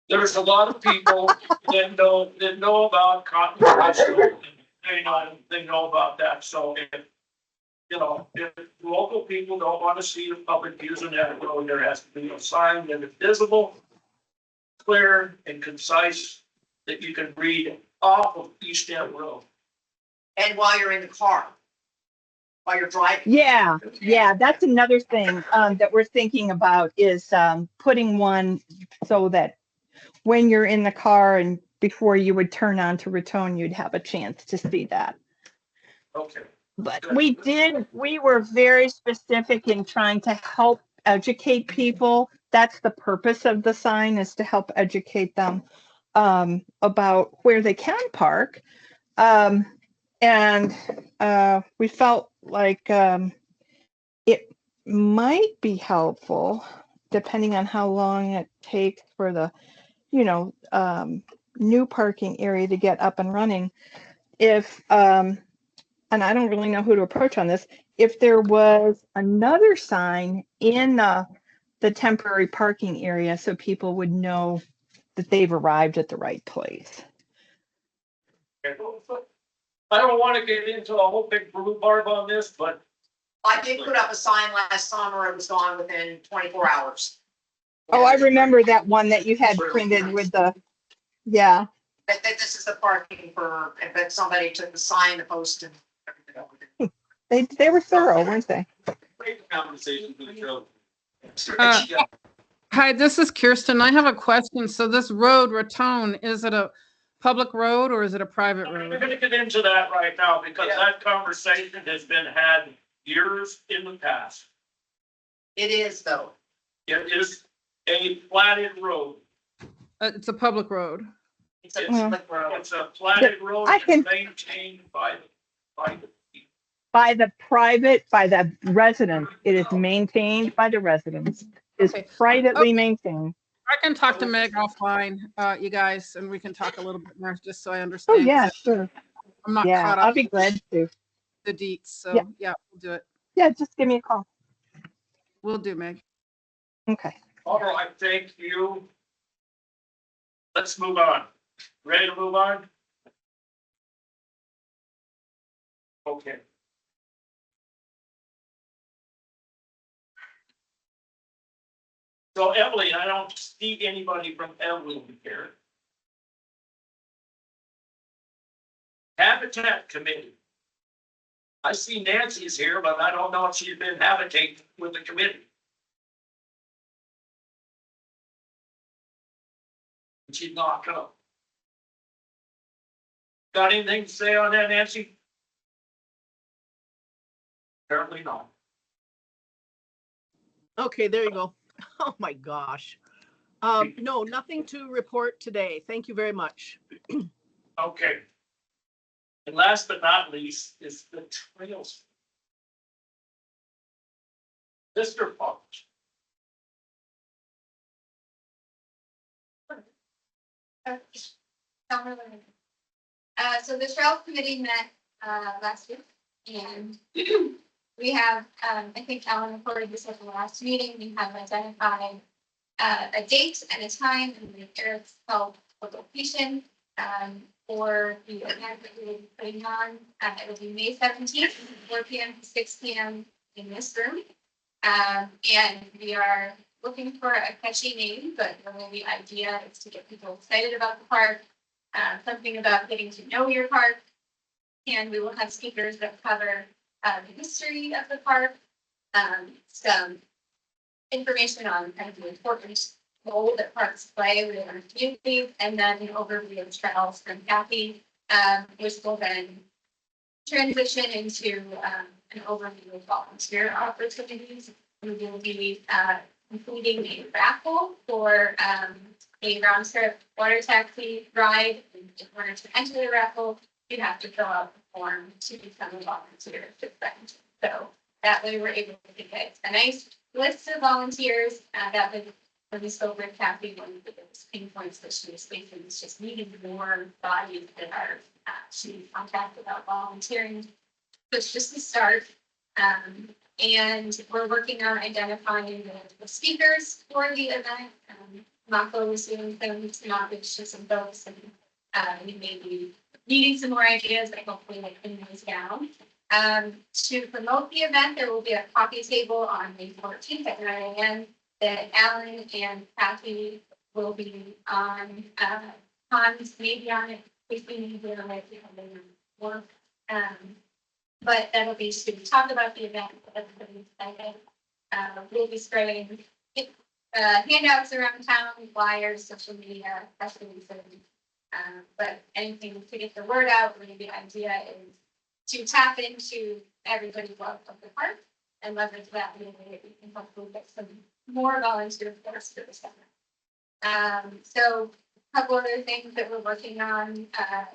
There's a lot of people that know about cotton wrestling. They know about that, so if local people don't want to see the public using that road, there has to be a sign that is visible, clear and concise, that you can read off of East End Road. And while you're in the car, while you're driving. Yeah, that's another thing that we're thinking about, is putting one so that when you're in the car and before you would turn on to Raton, you'd have a chance to see that. Okay. But we were very specific in trying to help educate people. That's the purpose of the sign, is to help educate them about where they can park. And we felt like it might be helpful, depending on how long it takes for the, new parking area to get up and running. If, and I don't really know who to approach on this, if there was another sign in the temporary parking area, so people would know that they've arrived at the right place. I don't want to get into a whole big rhubarb on this, but I did put up a sign last summer. It was gone within 24 hours. Oh, I remember that one that you had printed with the, yeah. That this is the parking for, but somebody took the sign, the post, and everything. They were thorough, weren't they? Great conversation for the show. Hi, this is Kirsten. I have a question. So this road, Raton, is it a public road or is it a private we're road? gonna get into that right now, because that conversation has been had years in the past. It is though. It is a platted road. It's a public road. It's a Well, public road. It's a platted road. I It's can- maintained by the By the residents. It is maintained by the residents. It's Okay. privately maintained. I can talk to Meg offline, you guys, and we can talk a little bit more just so I Oh, understand. yeah, 'cause sure. I'm not Yeah, caught I'll up be with glad to. the deets, so Yeah. yeah, we'll do it. Yeah, just give me a call. We'll do, Meg. Okay. All right, thank you. Let's move on. Ready to move on? Okay. So Emily, I don't see anybody from Emily here. Habitat Committee. I see Nancy's here, but I don't know if she's been habitating with the committee. She's not come. Got anything to say on that, Nancy? Apparently not. Okay, there you go. Oh, my gosh. No, nothing to report today. Thank you very much. Okay. And last but not least is the trails. Mr. Fox. So the trail committee met last week, and we have, I think Alan reported this at the last meeting, we have identified a date and a time and the Eric's called a location for the event that we will be putting on. It will be May 17th, 4 p.m. to 6 p.m. in this room. And we are looking for a catchy name, but really the idea is to get people excited about the park, something about getting to know your park. And we will have speakers that cover the history of the park, some information on kind of the important role that parks play within our community, and then an overview of trails from Kathy, which will then transition into an overview of volunteer opportunities. We will be including a raffle for a round trip water taxi ride. In order to enter the raffle, you have to fill out the form to become a volunteer at the event. So that way we're able to get a nice list of volunteers that would, when we spoke with Kathy, one of the biggest pain points that she was facing is just needing more bodies that are she contacted about volunteering. So it's just a start. And we're working on identifying the speakers for the event. Mako was doing some outreach to some folks, and we may be needing some more ideas, but hopefully like putting those down. To promote the event, there will be a coffee table on May 14th at 9 a.m. that Alan and Kathy will be on. Hans maybe on it, if we need to on it, work. But that'll be to talk about the event. Everybody's excited. We'll be spreading handouts around town, flyers, social media, press releases. But anything to get the word out, really the idea is to tap into everybody's love of the park and leverage that in a way that we can hopefully get some more volunteer force for the summer. So a couple other things that we're working on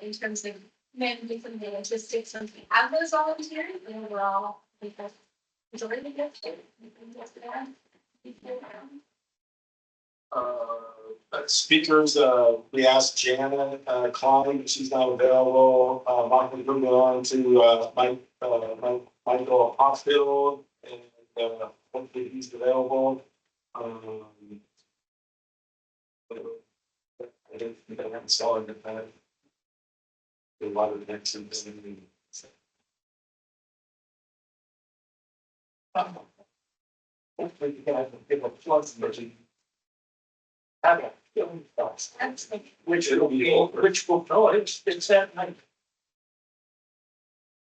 in terms of managing some of the logistics once we have those volunteers, and overall, I think that's majority of it. Speakers, we asked Jana Klein, but she's not available. Michael moving on to Michael Hospital, and hopefully he's available. I haven't saw him in that. A lot of connections. Hopefully you guys will give a plus version. Have a feeling thoughts. Which will be over. Which will, no, it's that night.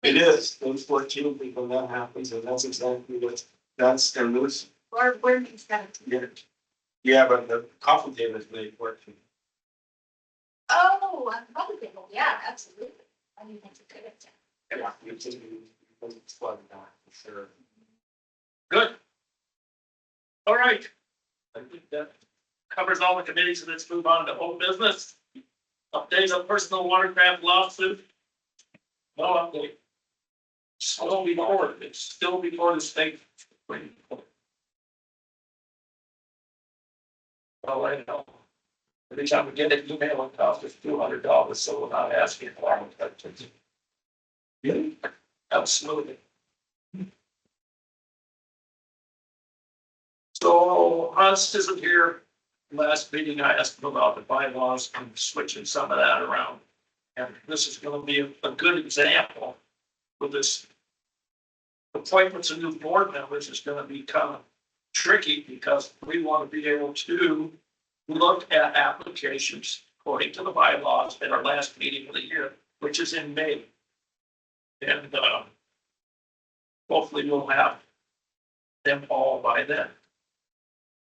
It is, those 14 people, that happens, and that's exactly what, that's, and those. Or where it's going to. Yeah, but the coffee table is made 14. Oh, coffee table, yeah, absolutely. I think that's a good idea. Yeah, it's fun, for sure. Good. All right. I think that covers all the committees, so let's move on to old business. Updates on personal watercraft lawsuit. No update. It's still before the state. Oh, I know. Every time we get an email, it costs us $200, so we're not asking for it. Really? Absolutely. So Hans isn't here. Last meeting, I asked him about the bylaws and switching some of that around. And this is going to be a good example for this. Appointments of new board members is going to become tricky because we want to be able to look at applications according to the bylaws at our last meeting of the year, which is in May. And hopefully we'll have them all by then.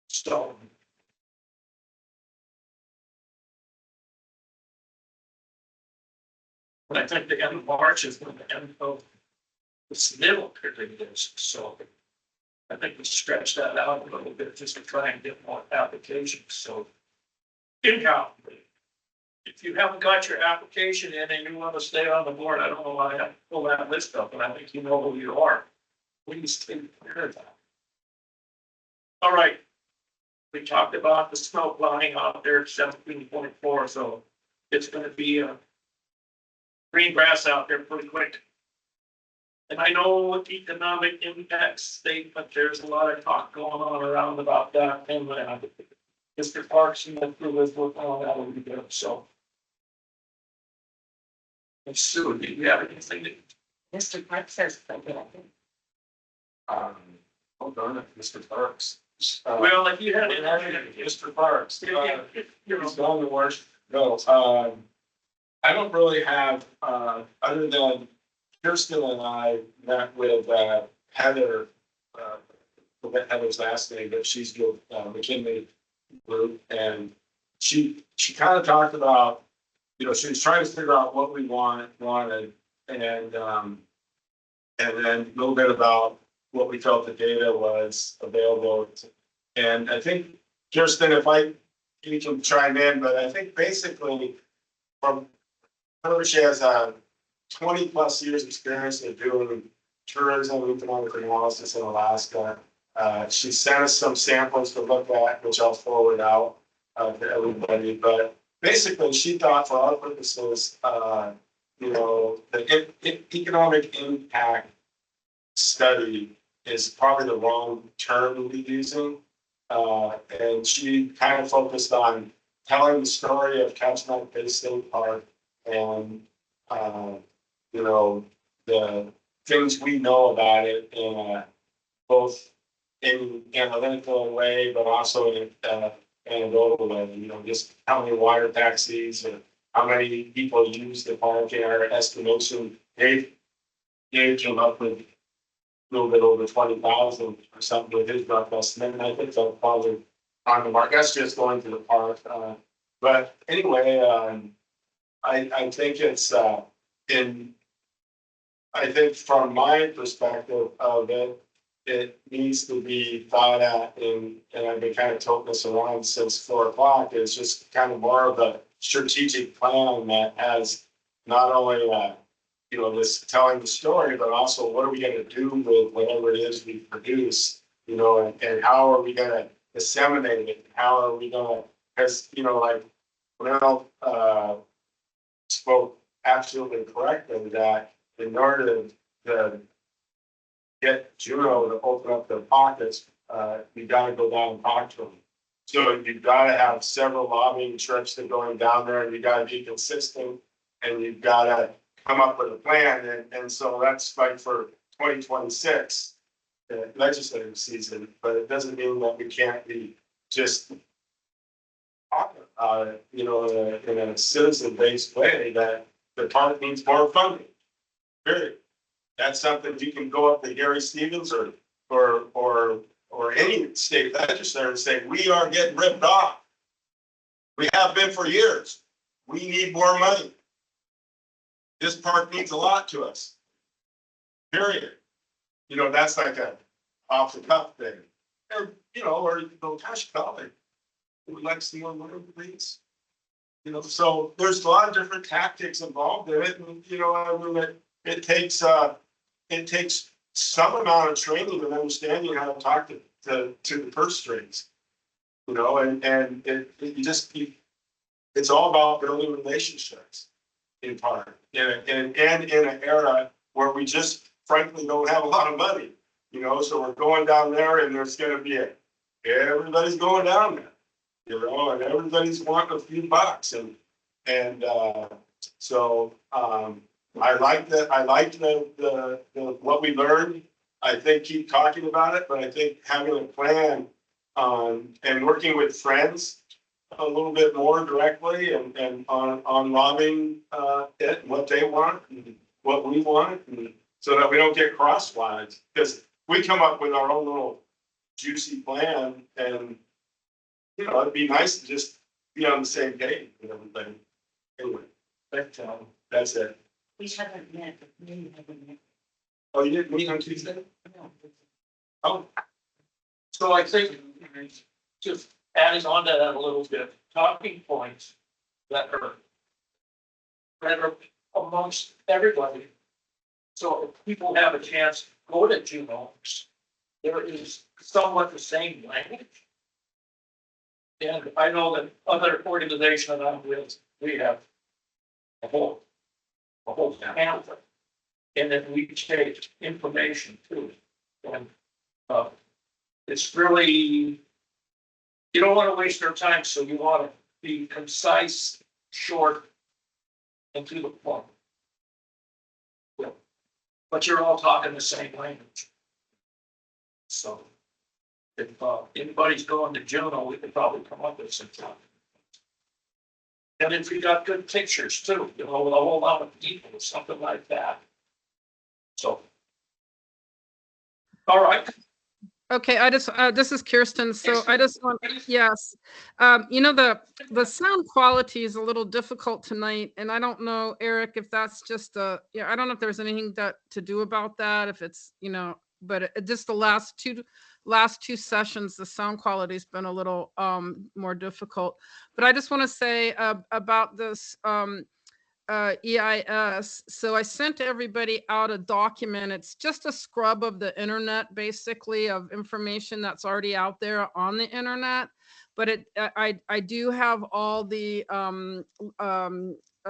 So. But I think the end of March is when the end of this middle period is, so. I think we stretch that out a little bit just to try and get more applications, so. Anyhow, if you haven't got your application in and you want to stay on the board, I don't know why I have to pull that list up, but I think you know who you are. Please take care of that. All right. We talked about the snow plowing out there at 17.4, so it's gonna be green grass out there pretty quick. And I know economic impact statement, there's a lot of talk going on around about that, and Mr. Parks and the crew is working on that a little bit, so. And Sue, do you have anything that? Mr. Park says something. Hold on, Mr. Parks. Well, if you had Mr. Parks, you know, he's gone to work. No, I don't really have, other than Kirsten and I met with Heather, forget Heather's last name, but she's with McKinley Group, and she kind of talked about, you know, she was trying to figure out what we wanted, and then a little bit about what we felt the data was available. And I think, Kirsten, you can chime in, but I think basically from her, she has 20+ years experience of doing tourism, economic analysis in Alaska. She sent us some samples to look at, which I'll forward out to everybody. But basically, she thought for our purposes, you know, the economic impact study is probably the wrong term to be using. And she kind of focused on telling the story of Kachemak Bay State Park and, you know, the things we know about it in both in analytical way, but also in anecdotal way. You know, just how many water taxis or how many people use the park in our estimation. Dave came up with a little bit over 20,000 or something with his rough estimate, and I think that's probably on the mark. That's just going to the park. But anyway, I think it's I think from my perspective of it, it needs to be thought at and I've been kind of toting this around since 4 o'clock. It's just kind of more of a strategic plan that has not only, you know, this telling the story, but also what are we going to do with whatever it is we produce, you know, and how are we going to disseminate it? How are we going to, because, you know, like, Mel spoke absolutely correctly that in order to get Juneau to open up their pockets, you got to go down and talk to them. So you've got to have several lobbying trips that going down there, and you got to be consistent, and you've got to come up with a plan. And so that's like for 2026 legislative season, but it doesn't mean that we can't be just talking about it, you know, in a citizen-based way that the park needs more funding. Period. That's something you can go up to Gary Stevens or any state legislator and say, we are getting ripped off. We have been for years. We need more money. This park means a lot to us. Period. You know, that's like a off the cuff thing. Or, you know, or gosh, golly, we like some more money, please. You know, so there's a lot of different tactics involved in it, and you know, I mean, it takes some amount of training and understanding how to talk to the purse strings. You know, and it's all about building relationships in part, and in an era where we just frankly don't have a lot of money. You know, so we're going down there, and there's going to be everybody's going down there. You know, and everybody's wanting a few bucks, and so I like that. I like the what we learned. I think keep talking about it, but I think having a plan and working with friends a little bit more directly and on lobbing, it, and what they want and what we want, and so that we don't get crosswise, because we come up with our own little juicy plan, and, you know, it'd be nice to just be on the same page with everything. Anyway, that's it. We haven't met, but we haven't met. Oh, you didn't meet on Tuesday? No. Oh, So I think just adding on to that a little bit, talking points that are amongst everybody. So if people have a chance to go to genomics, there is somewhat the same language. And I know that other organizations I'm with, we have a whole pamphlet. And then we take information too. And it's really, you don't want to waste your time, so you want to be concise, short, and to the point. Yeah. But you're all talking the same language. So if anybody's going to Juno, we could probably come up with some time. And if we got good pictures too, you know, with a whole lot of people or something like that. So. All right. Okay, I just, this is Kirsten, so I just want, yes. You know, the sound quality is a little difficult tonight, and I don't know, Eric, if that's just yeah, I don't know if there's anything that to do about that, if it's, you know, but just the last two sessions, the sound quality's been a little more difficult. But I just want to say about this EIS. So I sent everybody out a document. It's just a scrub of the internet, basically, of information that's already out there on the internet. But I do have all the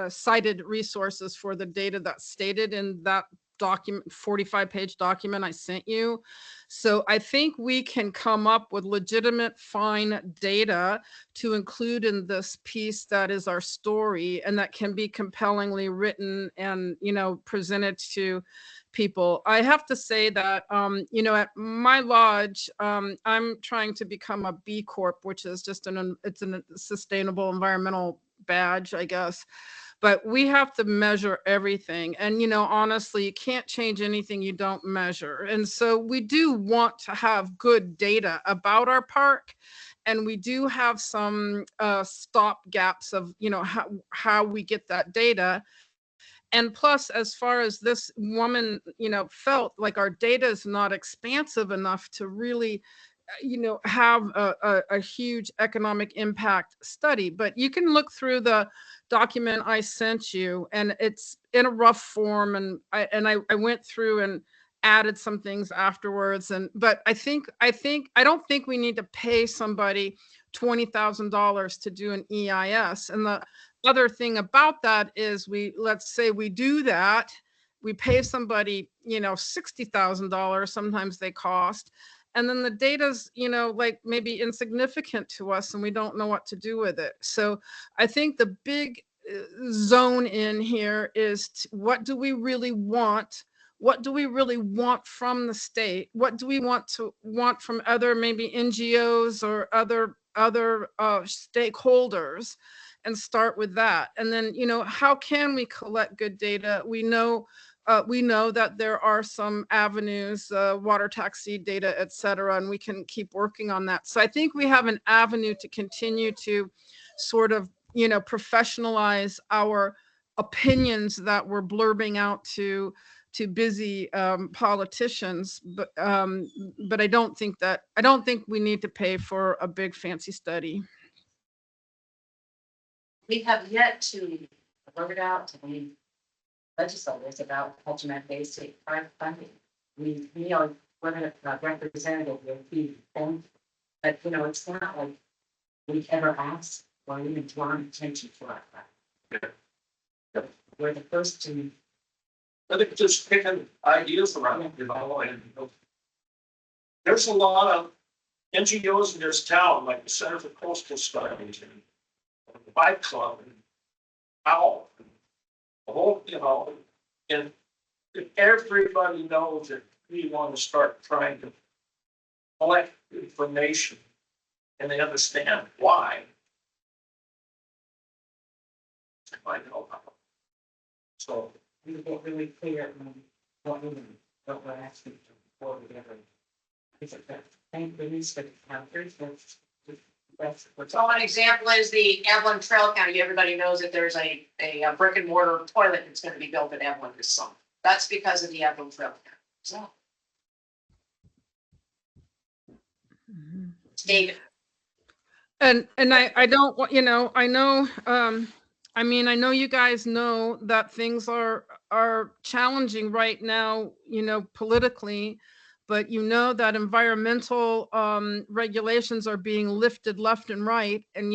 cited resources for the data that's stated in that document, 45-page document I sent you. So I think we can come up with legitimate, fine data to include in this piece that is our story, and that can be compellingly written and, you know, presented to people. I have to say that, you know, at my lodge, I'm trying to become a B Corp, which is just it's a sustainable environmental badge, I guess. But we have to measure everything. And, you know, honestly, you can't change anything you don't measure. And so we do want to have good data about our park. And we do have some stop gaps of, you know, how we get that data. And plus, as far as this woman, you know, felt like our data is not expansive enough to really, you know, have a huge economic impact study. But you can look through the document I sent you, and it's in a rough form. And I went through and added some things afterwards. But I don't think we need to pay somebody $20,000 to do an EIS. And the other thing about that is, let's say we do that, we pay somebody, you know, $60,000, sometimes they cost. And then the data's, you know, like maybe insignificant to us, and we don't know what to do with it. So I think the big zone in here is what do we really want? What do we really want from the state? What do we want from other maybe NGOs or other stakeholders? And start with that. And then, you know, how can we collect good data? We know that there are some avenues, water taxi data, et cetera, and we can keep working on that. So I think we have an avenue to continue to sort of, you know, professionalize our opinions that we're blurbing out to busy politicians. But I don't think we need to pay for a big fancy study. We have yet to work out to the legislators about Kachemak basic park funding. We are, we're a representative will be them, but you know, it's not like we've ever asked or even drawn attention to it. We're the first to. I think just picking ideas around, you know, and there's a lot of NGOs in this town, like the Center for Coastal Studies and the Bike Club and OWL, the whole, you know, and if everybody knows that we want to start trying to collect information and they understand why. I know. So, We get really clear on what we're asking for together. Is it that, thank goodness for the counters, that's what's. So an example is the Evelyn Trail County. Everybody knows that there's a brick and mortar toilet that's gonna be built at Evelyn this summer. That's because of the Evelyn Trail County. So, David. And I don't want, I know, I mean, I know you guys know that things are challenging right now, politically, but that environmental regulations are being lifted left and right. And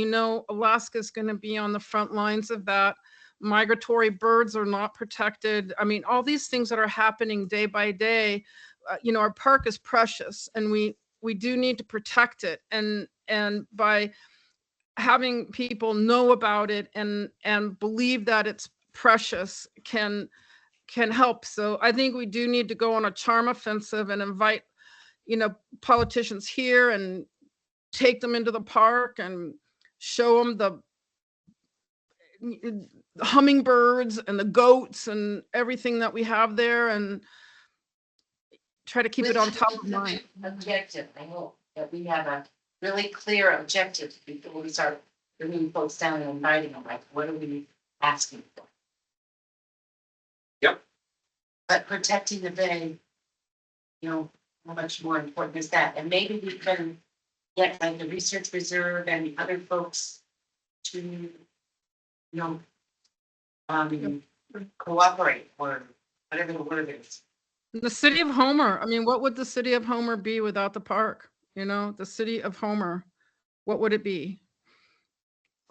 Alaska's going to be on the front lines of that. Migratory birds are not protected. I mean, all these things that are happening day by day, our park is precious, and we do need to protect it. And by having people know about it and believe that it's precious can help. So I think we do need to go on a charm offensive and invite, politicians here and take them into the park and show them the hummingbirds and the goats and everything that we have there, and try to keep it on top of mind. Objective, I hope that we have a really clear objective before we start bringing folks down and inviting them, like, what are we asking for? Yep. But protecting the bay, how much more important is that? And maybe we can get like the research reserve and the other folks to, cooperate, or whatever the word is. The city of Homer, I mean, what would the city of Homer be without the park? The city of Homer, what would it be?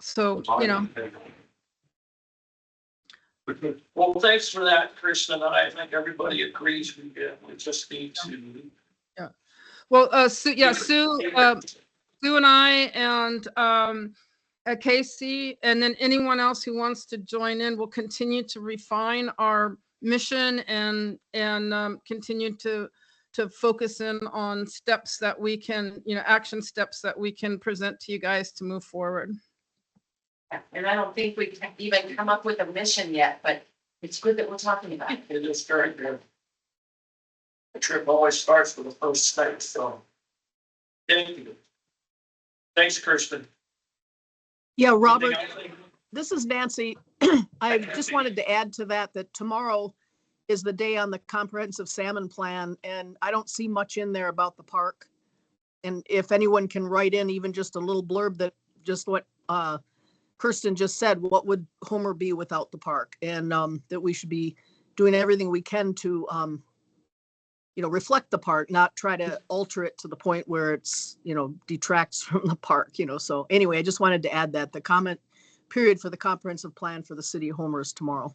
So, well, thanks for that, Kristen. I think everybody agrees we just need to. well, Sue and I and Casey, and then anyone else who wants to join in, will continue to refine our mission and continue to focus in on steps that we can, action steps that we can present to you guys to move forward. And I don't think we can even come up with a mission yet, but it's good that we're talking about it. It is very good. The trip always starts with the first step, so. Thank you. Thanks, Kirsten. Yeah, Robert, Anything else? this is Nancy. I just wanted to add to that tomorrow is the day on the comprehensive salmon plan, and I don't see much in there about the park. And if anyone can write in even just a little blurb that just what Kirsten just said, what would Homer be without the park? And that we should be doing everything we can to, reflect the park, not try to alter it to the point where it's, detracts from the park, So anyway, I just wanted to add that the comment period for the comprehensive plan for the city of Homer is tomorrow.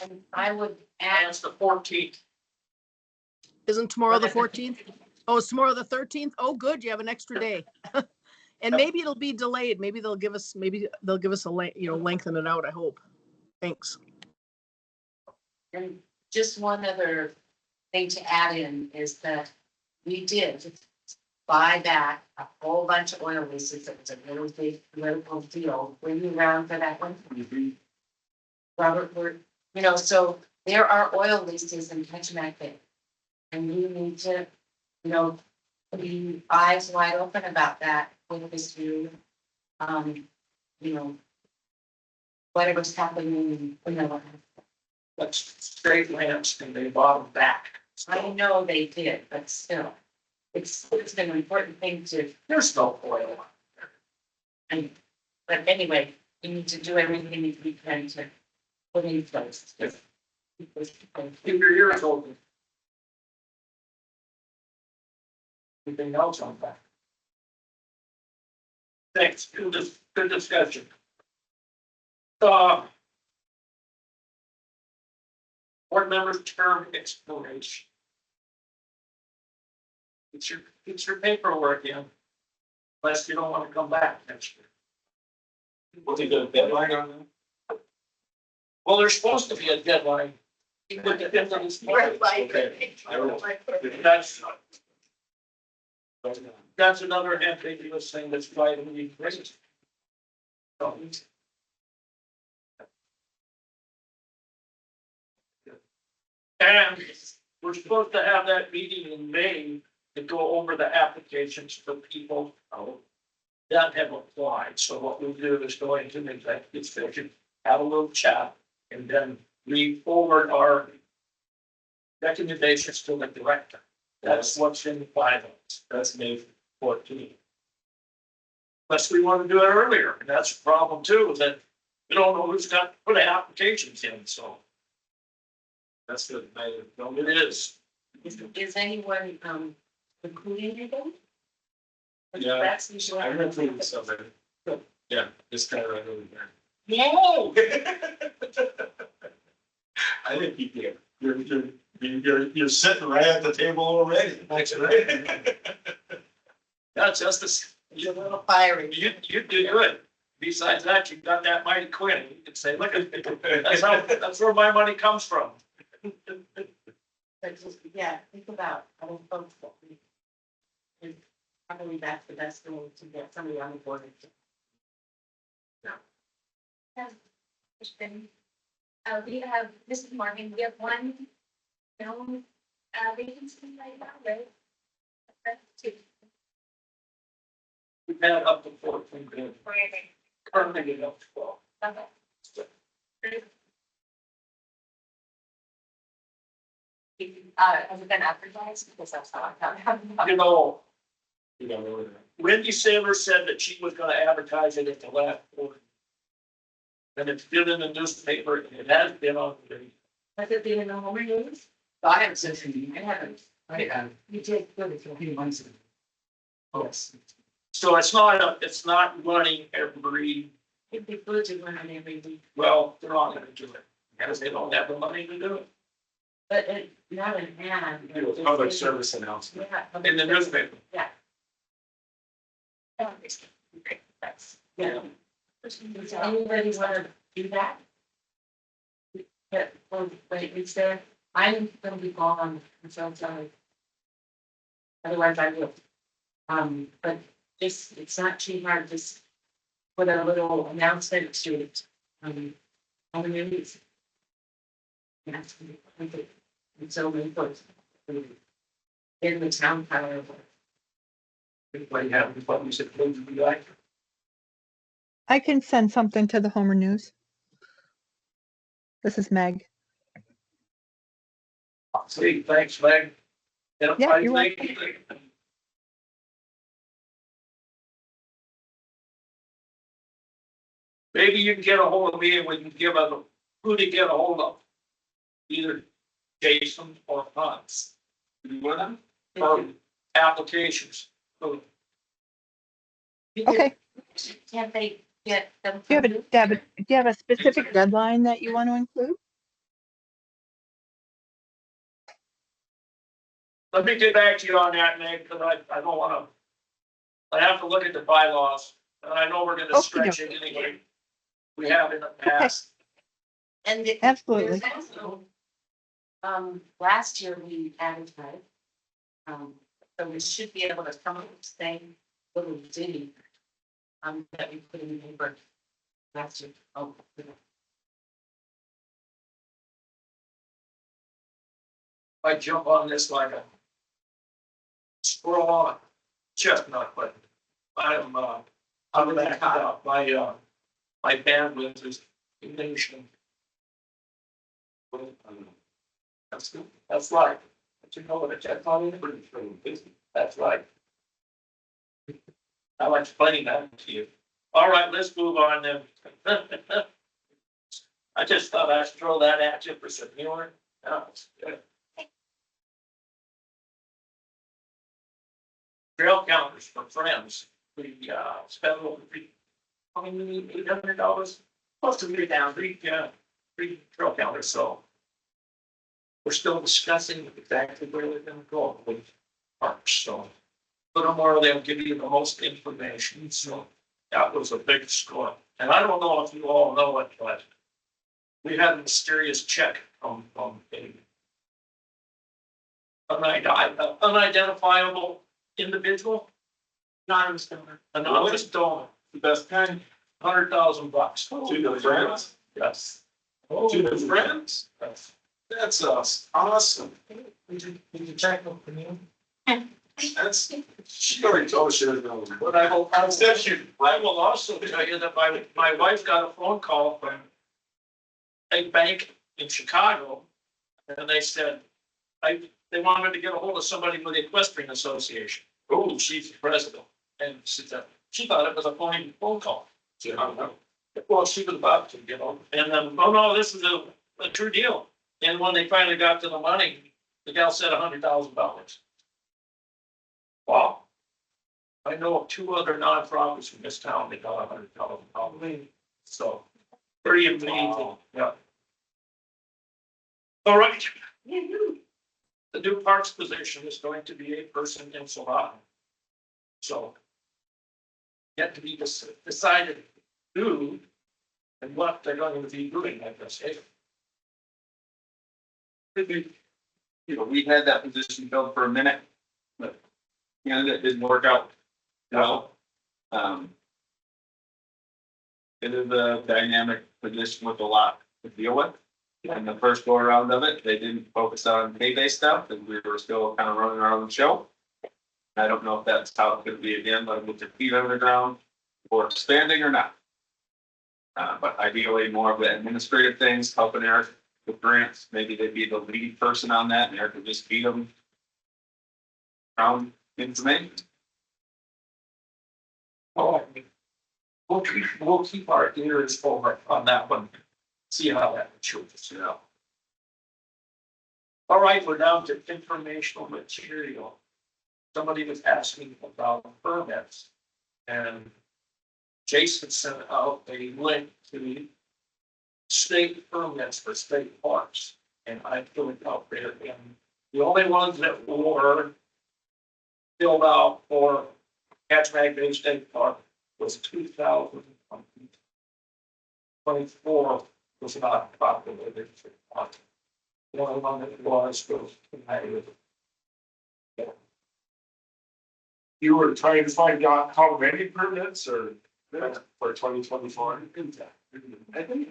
And I would And add, it's the 14th. Isn't tomorrow the 14th? Oh, it's tomorrow the 13th? Oh, good. You have an extra day. And maybe it'll be delayed. Maybe they'll give us a lengthen it out, I hope. Thanks. and just one other thing to add in is that we did buy back a whole bunch of oil leases. It was a really big political deal. Were you around for that one? Robert, so there are oil leases in Kachemak Bay. And you need to, be eyes wide open about that with this new, whatever's happening, That's straight lands and they bought them back. I know they did, but still, it's an important thing to, There's no oil. but anyway, you need to do everything we can to put in place. Keep your ears open. Anything else on that? Thanks. Good discussion. Board members' term expiration. Get your paperwork in. Unless you don't want to come back next year. What's the deadline on that? Well, there's supposed to be a deadline. But it depends on this. Okay. I don't know. That's That's another ambiguous thing that's driving me crazy. So, and we're supposed to have that meeting in May to go over the applications for people that have applied. So what we'll do is go into an executive session, have a little chat, and then we forward our recommendations to the director. That's what's in the bylaws. That's May 14th. Unless we want to do it earlier, and that's a problem too, is that we don't know who's got to put applications in, so. That's the, no, it is. Is anyone, including anything? Yeah, That's usually. I remember something. Yeah, this guy right over there. No. I think you can. You're sitting right at the table already. Thanks, right? That's just a, You're a little fiery. you do good. Besides that, you've got that mighty Quinn. You can say, look, that's where my money comes from. But just, yeah, think about other folks that we. And probably that's the best way to get somebody on the board. Question. We have, this is Morgan, we have one film vacancy right now, right? Two. We've had up to 14 bids. Currently, we have 12. Okay. Has it been advertised? Because that's how I found out. You know, You know, Wendy Saylor said that she was gonna advertise it at the last board. And it's been in the newspaper, and it has been on the. Has it been in the Homer News? I haven't sent you. I haven't. I have. You did, good. A few months ago. Yes. So it's not running every, It'd be good to run on every week, well, they're not gonna do it, because they don't have the money to do it. but it, not an ad. but do a just- public service announcement. Yeah. In the newspaper. Yeah. Okay, That's, yeah. Does anybody wanna do that? Yeah, well, wait, it's there, I'm gonna be gone, so sorry. Otherwise I will. But just, it's not too hard, just put a little announcement to it, on the news. That's, and so many folks. In the town, however. Anybody have any problems that those would be like? I can send something to the Homer News. This is Meg. See, thanks, Meg. Yeah, you're welcome. Maybe you can get a hold of me and we can give a, who to get a hold of. Either Jason or Hans. You want them? Or applications. So, Okay. Can't they get them? Do you have a specific deadline that you want to include? let me get back to you on that, Meg, because I don't wanna. I have to look at the bylaws, and I know we're gonna Okey stretch it anyway. We have in the past. And the- Absolutely. there's also, last year we advertised. So we should be able to come up with the same little ditty. That we put in the paper last year. Oh. I jump on this like a squirrel on a chestnut, but I'm backed up. My bandwidth is diminishing. That's good. That's right. But you know what a check on is? That's right. I'll explain that to you. All right, let's move on then. I just thought I'd throw that at you for some humor. No, it's good. Trail counters for friends. We spent over $800, close to $3,000, three trail counters, so. We're still discussing exactly where they're gonna go with parks, so. Put them where they'll give you the most information, so that was a big score. And I don't know if you all know it, but we had a mysterious check from a unidentifiable individual, Anonymous donor. anonymous donor, The best kind, $100,000. to the friends, Yes. to the friends, Yes. that's awesome. Did you check with the new? That's, she already told us she doesn't know. But I will also tell you that my wife got a phone call from a bank in Chicago. And they said, they wanted to get a hold of somebody with the Equestrian Association. Oh, she's the president. And she thought it was a phone call. I don't know. Well, she was about to, and then, oh no, this is a true deal. And when they finally got to the money, the gal said $100,000. Wow. I know of two other nonprofits from this town, they got $100,000. So, pretty amazing, yeah. All right. The new parks position is going to be a person in Solana. So. Yet to be decided who and what they're going to be doing, I guess. We had that position filled for a minute, but, that didn't work out well. It is a dynamic position with a lot to deal with. And the first go around of it, they didn't focus on pay-based stuff, and we were still kind of running our own show. I don't know if that's how it's gonna be again, like with your feet on the ground, or expanding or not. But ideally, more of the administrative things, helping Eric with grants, maybe they'd be the lead person on that, and Eric would just feed them around information. Oh, we'll keep our ears forward on that one. See how that matures, All right, we're down to informational material. Somebody was asking about permits, and Jason sent out a link to state permits for state parks, and I filled it out there, and the only ones that were filled out for Kachemak Bay State Park was 2024 was not populated. The only one that was tonight. You were trying to find out how many permits or for 2024? I think.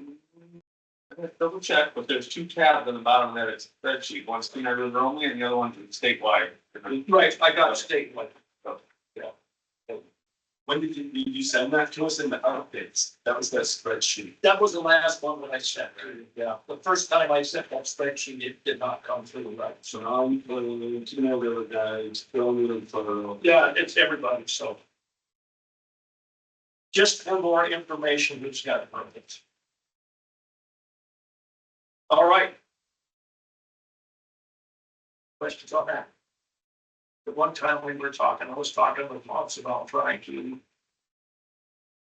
Double check, but there's two tabs on the bottom of that spreadsheet, one's Clean River only and the other one's statewide. Right, I got a statement. When did you send that to us in the updates? That was that spreadsheet. That was the last one that I sent. Yeah, the first time I sent that spreadsheet, it did not come through, right? So now I'm putting two more little guys, filling in photo. Yeah, it's everybody, so. Just for more information, who's got it? All right. Questions on that? The one time we were talking, I was talking with Moss about trying to.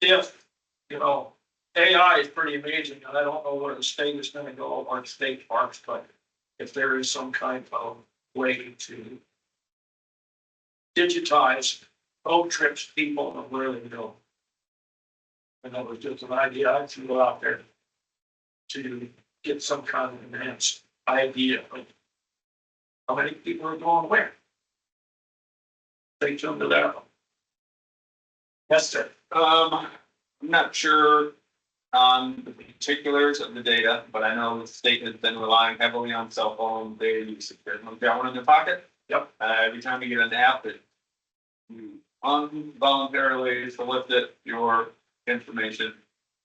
If, AI is pretty amazing, and I don't know where the state is gonna go or state parks, but if there is some kind of way to digitize road trips, people and where they go. And that was just an idea I threw out there to get some kind of enhanced idea of how many people are going where. Stay tuned to that. Yes, sir. I'm not sure on the particulars of the data, but I know the state has been relying heavily on cell phone data usage. Everyone's got one in their pocket. Yep. Every time you get an app, you involuntarily solicit your information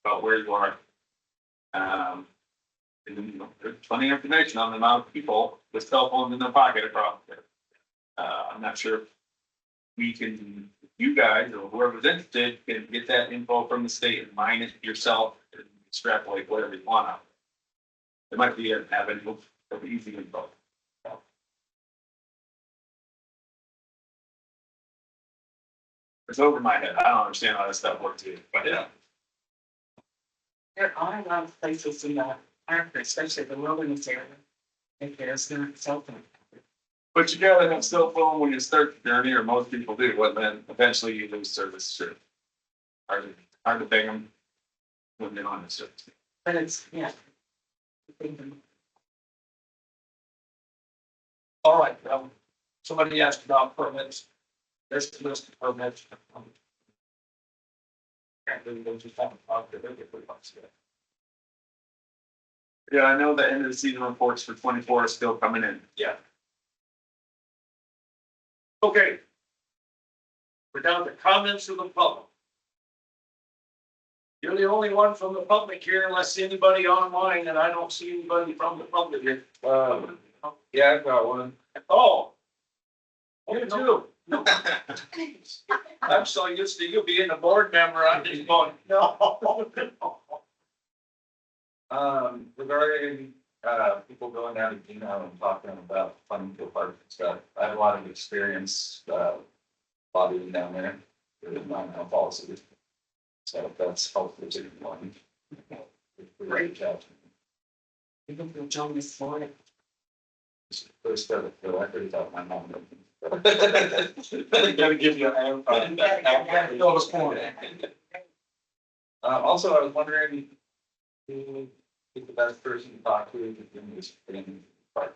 about where you are. And there's plenty of information on the amount of people with cell phones in their pocket across there. I'm not sure if we can, you guys or whoever's interested can get that info from the state and mine it yourself and extrapolate whatever you want out. There might be an avenue of easy info. It's over my head. I don't understand how this stuff works either, but yeah. There are a lot of places in the park, especially the wilderness area, if there's no cell phone. But you gotta have cell phone when you start the journey, or most people do, and then eventually you lose service. Sure. Hard to ping them when they're on the service. But it's, yeah. All right, somebody asked about permits. There's the list of permits. Can't really go too far off the regular ones yet. Yeah, I know the end of the season reports for 24 are still coming in. Yeah. Okay. We're down to comments of the public. You're the only one from the public here unless anybody online, and I don't see anybody from the public here. Yeah, I've got one. Oh. You too. I'm so used to you being a board member, I'm just going, no. Regarding, people going down to Keno and talking about funding for parks and stuff, I have a lot of experience, lobbying down there. With my policy. So that's helpful to one. Great job. Even from John this morning. First, the record about my mom. Gotta give you an Also, I was wondering who is the best person to talk to in this park.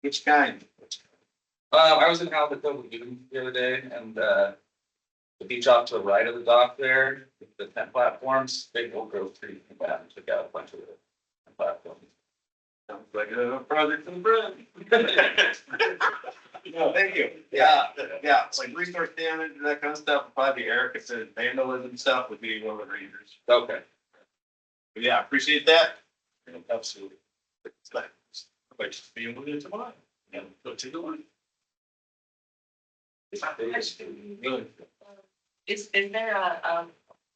Which kind? I was in Halberton Lagoon the other day, and the beach off to the right of the dock there, the tent platforms, big old growth tree came down and took out a bunch of the tent platforms. Sounds like a project in the bread. No, thank you. Yeah. Yeah, it's like resource damage and that kind of stuff, probably Erica said vandalism stuff would be one of the rangers. Okay. But yeah, appreciate that. Absolutely. It's like, I might just be able to do it tomorrow. Yeah, go take a look. Is there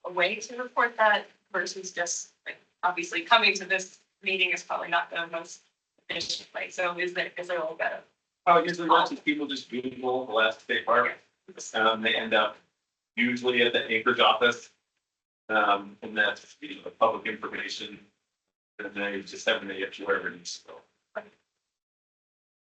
a way to report that versus just, like, obviously coming to this meeting is probably not the most efficient way, so is there a better? Oh, usually lots of people just Google the last state park. They end up usually at the Anchorage office. And that's, public information. And they just have an issue wherever it needs to go.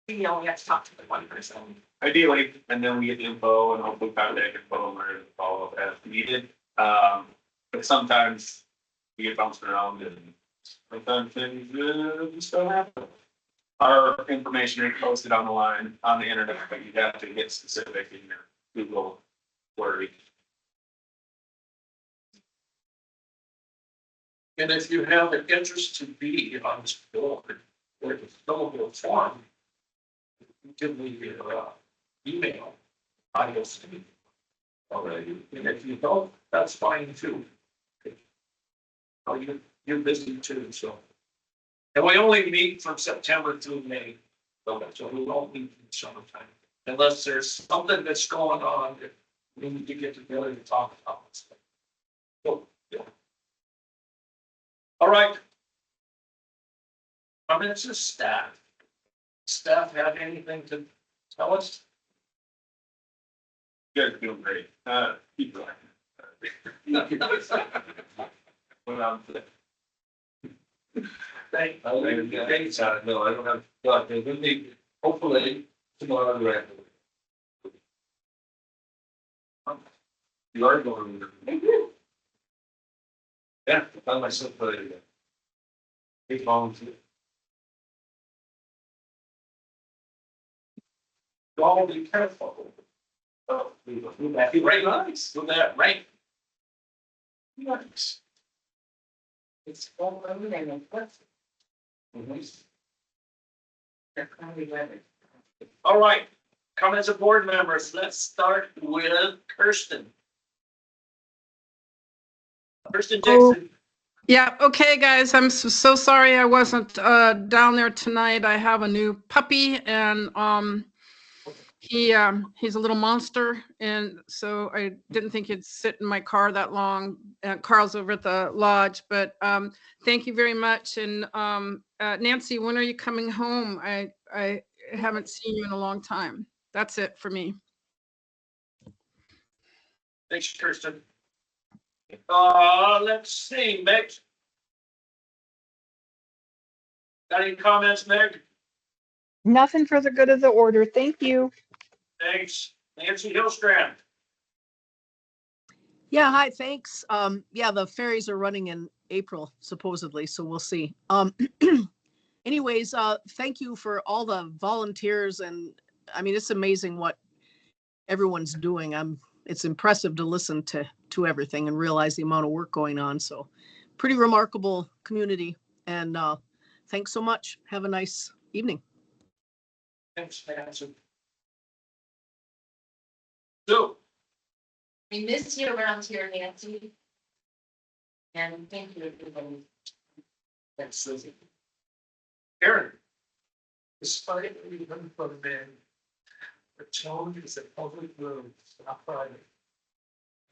You only have to talk to the one person. Ideally, and then we get the info and hopefully contact info or follow up as needed. But sometimes we get bounced around and sometimes things just don't happen. Our information is posted on the line, on the internet, but you have to get specific in your Google query. And if you have an interest to be on this board, or if it's fillable form, give me your email. I will see. Already, and if you don't, that's fine too. Oh, you're busy too, so. And we only meet from September to May, so we won't meet in the summertime, unless there's something that's going on that we need to get together to talk about. So, yeah. All right. Comments of staff. Staff have anything to tell us? You guys are doing great. Keep going. Thanks, no, I don't have, but they will be, hopefully, tomorrow, right? You are going. Yeah, I found myself playing again. Big volunteer. All be careful. Oh, do that, right, nice, do that, right? Nice. It's all over there, and what's they're probably weather. All right, comments of board members, let's start with Kirsten. Kirsten Dixon. Yeah, okay, guys, I'm so sorry I wasn't down there tonight. I have a new puppy and he's a little monster, and so I didn't think he'd sit in my car that long. Carl's over at the lodge, but thank you very much. And Nancy, when are you coming home? I haven't seen you in a long time. That's it for me. Thanks, Kirsten. Let's see, Meg. Got any comments, Meg? Nothing for the good of the order. Thank you. Thanks. Nancy Hillstrand. Yeah, hi, thanks. Yeah, the ferries are running in April supposedly, so we'll see. Anyways, thank you for all the volunteers, and I mean, it's amazing what everyone's doing. It's impressive to listen to everything and realize the amount of work going on. So pretty remarkable community. And thanks so much. Have a nice evening. Thanks, Nancy. So, We miss you around here, Nancy. And thank you, everybody. that's Susie. Aaron. Despite what we heard from men, the tone is a public room, it's not private.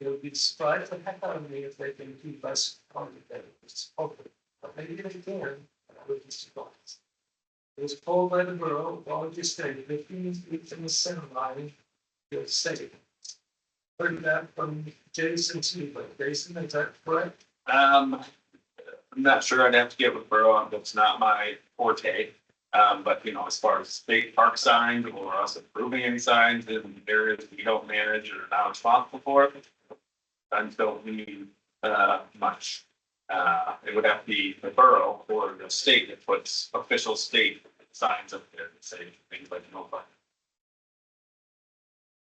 It would be surprised the heck out of me if they can keep us on together. It's public, but maybe they can, I would be surprised. It was pulled by the borough, all just stayed 15 feet from the center line, you're safe. Heard that from Jason too, but Jason, is that correct? I'm not sure. I'd have to get with Borough. That's not my forte. But you know, as far as state park signs or us approving any signs in areas we don't manage or are not responsible for, I don't need much. It would have to be the borough or the state that puts official state signs up there that say things like no fun.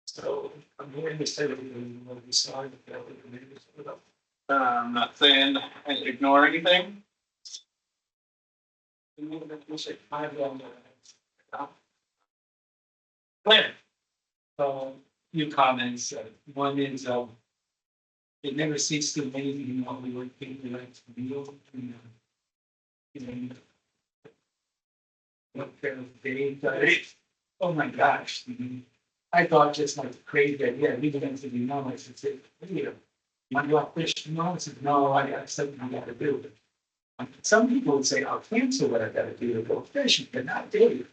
So I'm hearing you say that you want to decide if that would be put up. I'm not saying ignore anything. Plan. Few comments. One is, it never ceased to amaze me what we were thinking like to deal and, what kind of day, oh my gosh. I thought just like crazy idea, we went to the numbers and said, hey, you want fish tomorrow? I said, no, I got something I gotta do. Some people would say, I'll cancel what I gotta do to go fishing, but not Dave.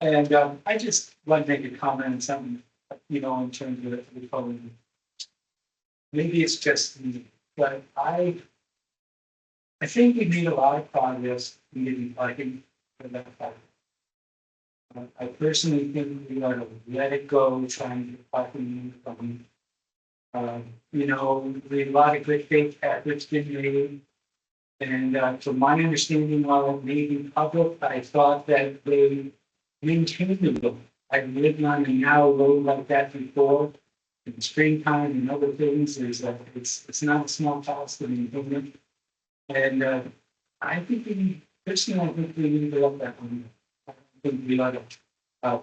And I just want to make a comment on something, in terms of the following. Maybe it's just me, but I think we made a lot of progress in getting parking for that park. I personally think we ought to let it go, try and get parking in. There's a lot of good faith efforts been made. And from my understanding, while it may be public, I thought that they maintained the road. I've lived on a narrow road like that before. In springtime and other things, it's not a small cost to maintain it. And I think personally need to up that one. I think we ought to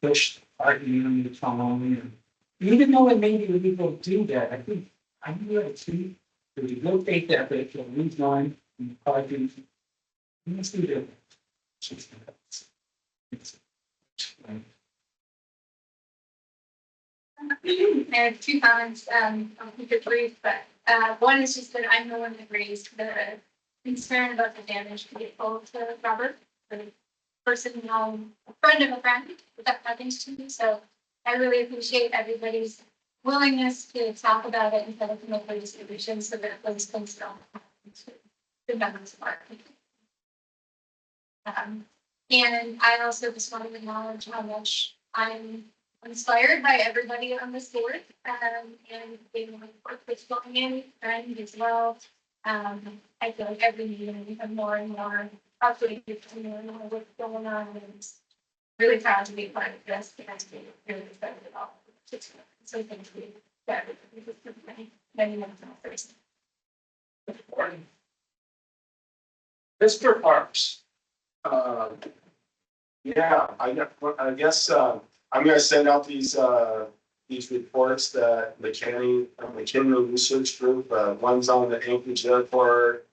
push parking on the town. And even though it may be illegal to do that, I think I knew it too. There's a good faith effort to move on and parking. We must do that. I have two comments, I'll keep it brief, but one is just that I'm the one that raised the concern about the damage to get told to Robert, the person, a friend of a friend, that happens to me, so I really appreciate everybody's willingness to talk about it and try to come up with a solution so that those things don't happen to the members of our community. And I also just want to acknowledge how much I'm inspired by everybody on this board, and being my work with Flying friend as well. I feel like every meeting we have more and more updated to more and more what's going on, and it's really proud to be part of this and to be really excited about it. So thank you for everybody for many first. Mr. Parks. Yeah, I guess, I'm gonna send out these reports that McKinney Research Group, one's on the Anchorage Airport.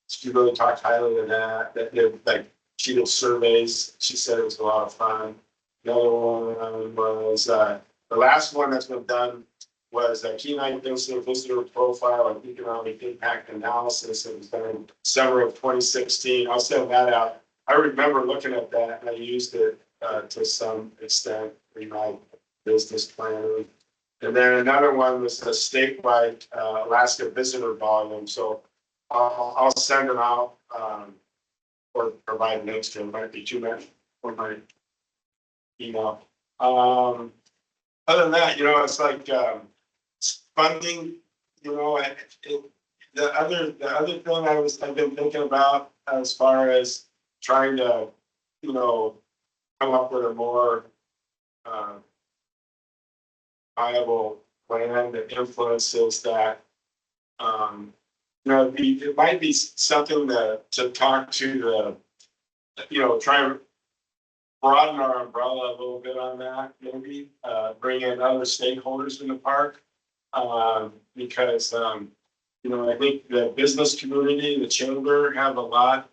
She really talked highly of that they're like Cheeto surveys. She said it was a lot of fun. The other one was, the last one that's been done was a Kenai visitor profile and economic impact analysis. It was done in summer of 2016. I'll send that out. I remember looking at that and I used it to some extent in my business plan. And then another one was the statewide Alaska visitor volume. So I'll send them out or provide links to them. Might be too much for my email. Other than that, it's like funding. The other thing I've been thinking about as far as trying to, come up with a more viable plan that influences that. It might be something to talk to try and broaden our umbrella a little bit on that, maybe, bring in other stakeholders in the park. Because, I think the business community, the chamber have a lot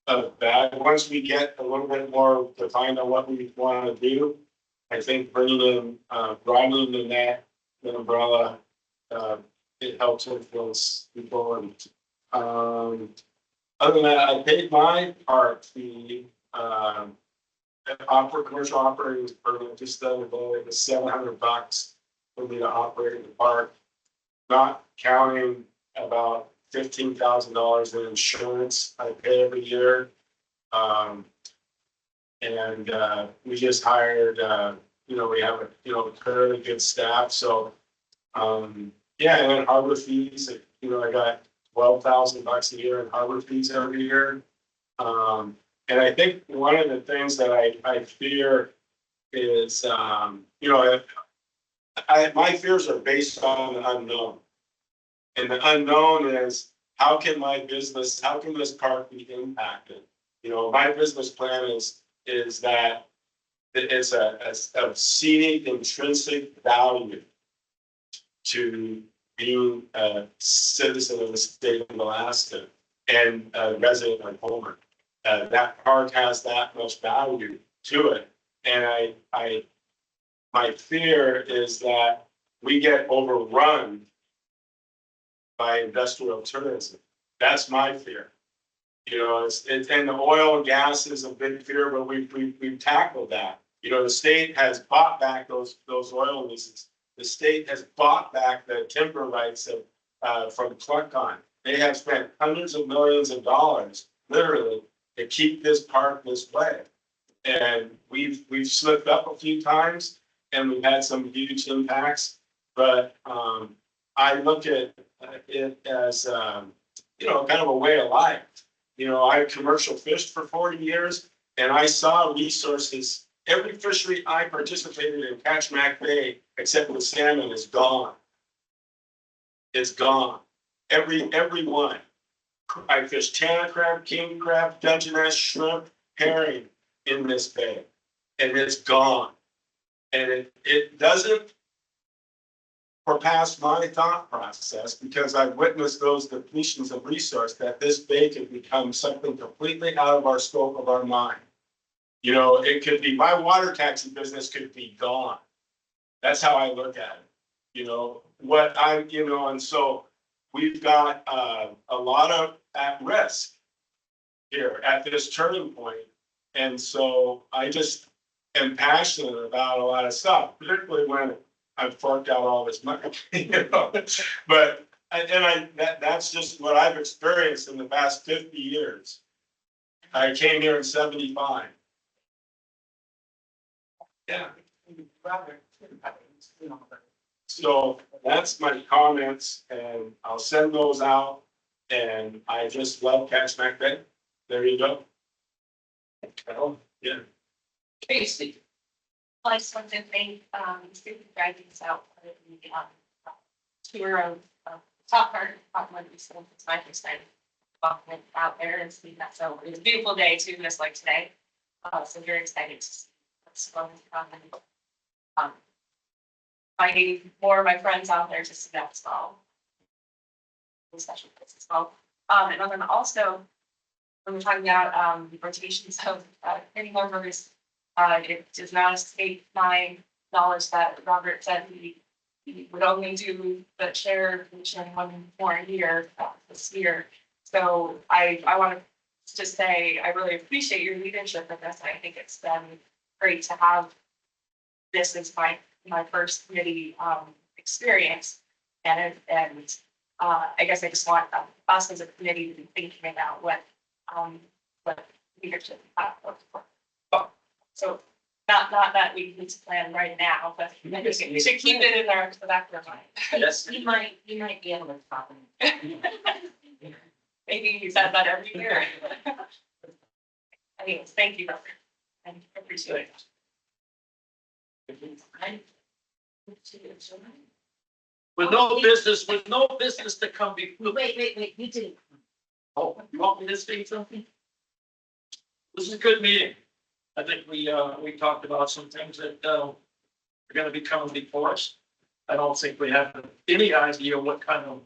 of that. Once we get a little bit more defined on what we want to do, I think bringing in, broadening the net, the umbrella, it helps influence people. And other than that, I paid my part fee, commercial operating permit just the other day. It was $700 for me to operate the park, not counting about $15,000 in insurance I pay every year. And we just hired, we have a fairly good staff. So, yeah, and then harbor fees, I got $12,000 a year in harbor fees every year. And I think one of the things that I fear is, my fears are based on the unknown. And the unknown is, how can this park be impacted? My business plan is that it's a scenic intrinsic value to being a citizen of the state of Alaska and a resident of Homer. That park has that much value to it. And my fear is that we get overrun by industrial tourism. That's my fear. And the oil and gas is a big fear, but we've tackled that. The state has bought back those oil leases. The state has bought back the timber rights from Cluckon. They have spent hundreds of millions of dollars, literally, to keep this park this way. And we've slipped up a few times, and we've had some huge impacts. But I look at it as kind of a way of life. I commercial fished for 40 years, and I saw resources. Every fishery I participated in Kachemak Bay, except with salmon, is gone. It's gone. Every one. I fished tana crab, king crab, Dungeness, shrimp, herring in this bay, and it's gone. And it doesn't surpass my thought process, because I've witnessed those depletions of resource, that this bay could become something completely out of our scope of our mind. It could be, my water taxi business could be gone. That's how I look at it. And so we've got a lot of at risk here at this turning point. And so I just am passionate about a lot of stuff, particularly when I've forked out all this money, But that's just what I've experienced in the past 50 years. I came here in 75. Yeah. So that's my comments, and I'll send those out. And I just love Kachemak Bay. There you go. Yeah. Casey. I just wanted to thank, Stephen dragging us out for the, tour of top part of Scotland. It's my first time walking out there and seeing that. So it was a beautiful day too, just like today. So very excited to see what's going on. Finding more of my friends out there to see that as well. Special place as well. And then also, when we're talking about the rotations of any members, it does not escape my knowledge that Robert said he would only do the chair position one more year this year. So I want to just say I really appreciate your leadership in this. I think it's been great to have this as my first committee experience, and I guess I just want us as a committee to be thinking about what leadership we have. So not that we need to plan right now, but I think we should keep it in the back of our mind. Yes. You might be able to talk. Maybe he said that every year. Anyways, thank you, Robert. I appreciate it. With no business, to come before. Wait, you didn't. Oh, you want me to say something? This is a good meeting. I think we talked about some things that, are gonna be coming before us. I don't think we have any idea what kind of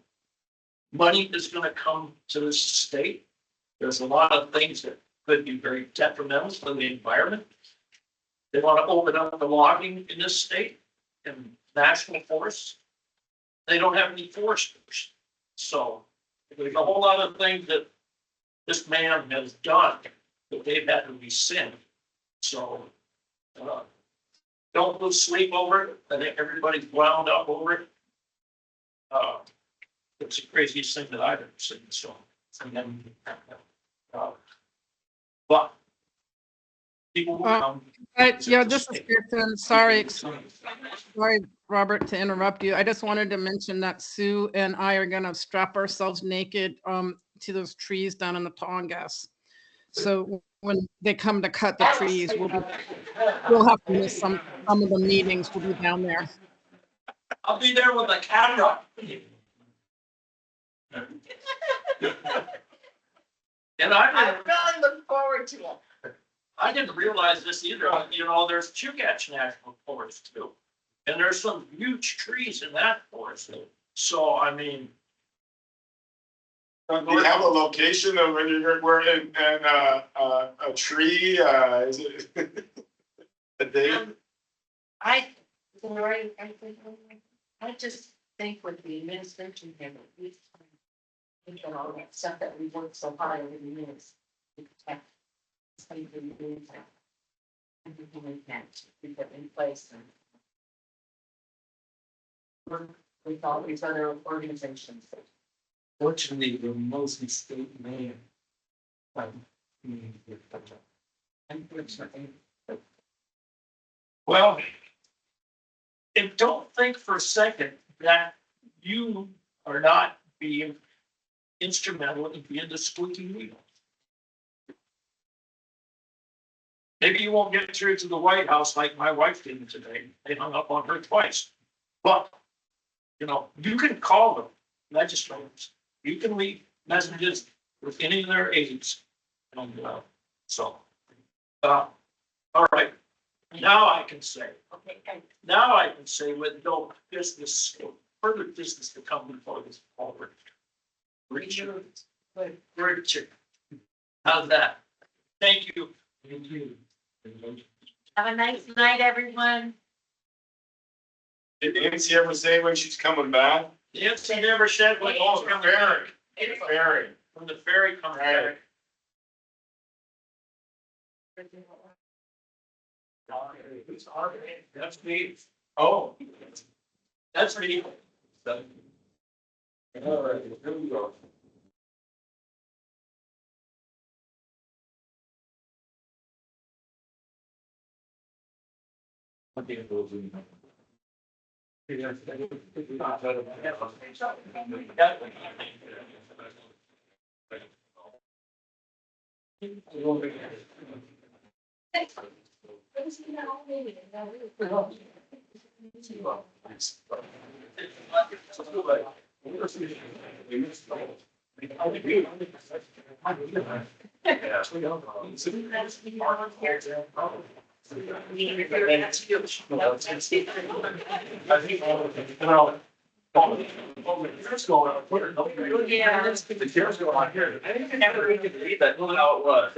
money is gonna come to this state. There's a lot of things that could be very detrimental to the environment. They want to open up the logging in this state and national forests. They don't have any foresters. So there's a whole lot of things that this man has done that they've had to rescind. So don't lose sleep over it. I think everybody's wound up over it. It's the craziest thing that I've ever seen. So, but people will come. Yeah, this is Kirsten. Sorry, Robert, to interrupt you. I just wanted to mention that Sue and I are gonna strap ourselves naked to those trees down in the Tongass. So when they come to cut the trees, we'll have to miss some of the meetings. We'll be down there. I'll be there with a camera. And I really look forward to it. I didn't realize this either. You know, there's Chugach National Forest too. And there's some huge trees in that forest. So, I mean. Do you have a location of when you're in a tree, is it? A date? I just think with the administration here, we've done all that stuff that we worked so hard over the years to protect. Everything we can to put in place and work with all these other organizations. Fortunately, we're mostly state man. Well, and don't think for a second that you are not being instrumental in being the squeaky wheel. Maybe you won't get through to the White House like my wife did today. They hung up on her twice. But, you know, you can call them legislators. You can leave messages with any of their aides. And, all right. Now I can say, with no business, further business to come before this forward. Richard. How's that? Thank you. Thank you. Have a nice night, everyone. Did Nancy ever say when she's coming back? Nancy never said when Oh, the ferry. Ferry. When the ferry comes back. That's me. Oh. That's me. All right, here we go. Yeah, that's the chairs going on here. I didn't ever read that. How it was.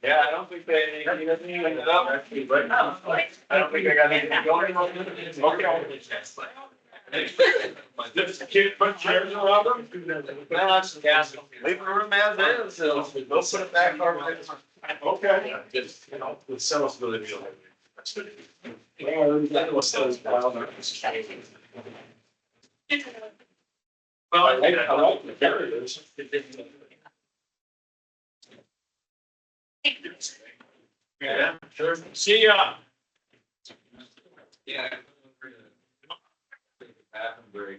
Yeah, I don't think they, he doesn't even it up actually, right now. I don't think I got anything going on. Just keep put chairs around them? Well, that's the gas. Leave the room as is, so they'll put it back on. Okay. Just, you know, the sales gonna be like. Well, that was those wild. Well, I like the carriers. Yeah, sure. See ya. Yeah.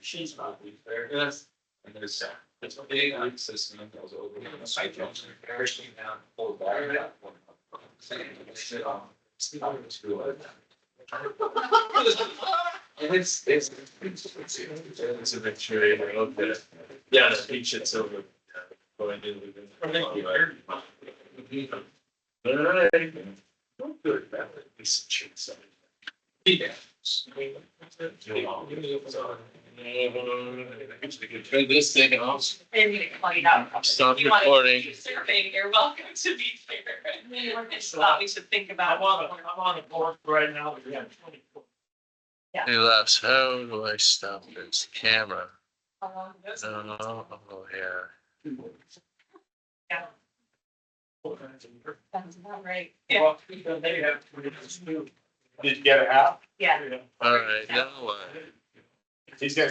She's not there. Yes. And there's, it's a big system that goes over. The site jumps and carries me down, pull back. Sit on. It's a picture, okay. Yeah, the beach it's over. Going in with it. All right. Good, that would be some chicks. Yeah. Turn this thing off. And you can plug it out. Stop You wanna do recording. Survey, you're welcome to be there. It's thought we should think about. I'm on a board right now, we have 24. Hey, Les, how do I stop this camera? This- No, oh, yeah. Yeah, that's about right. Yeah, Well, they have. Did you get a half? yeah. All right, now what? He's got,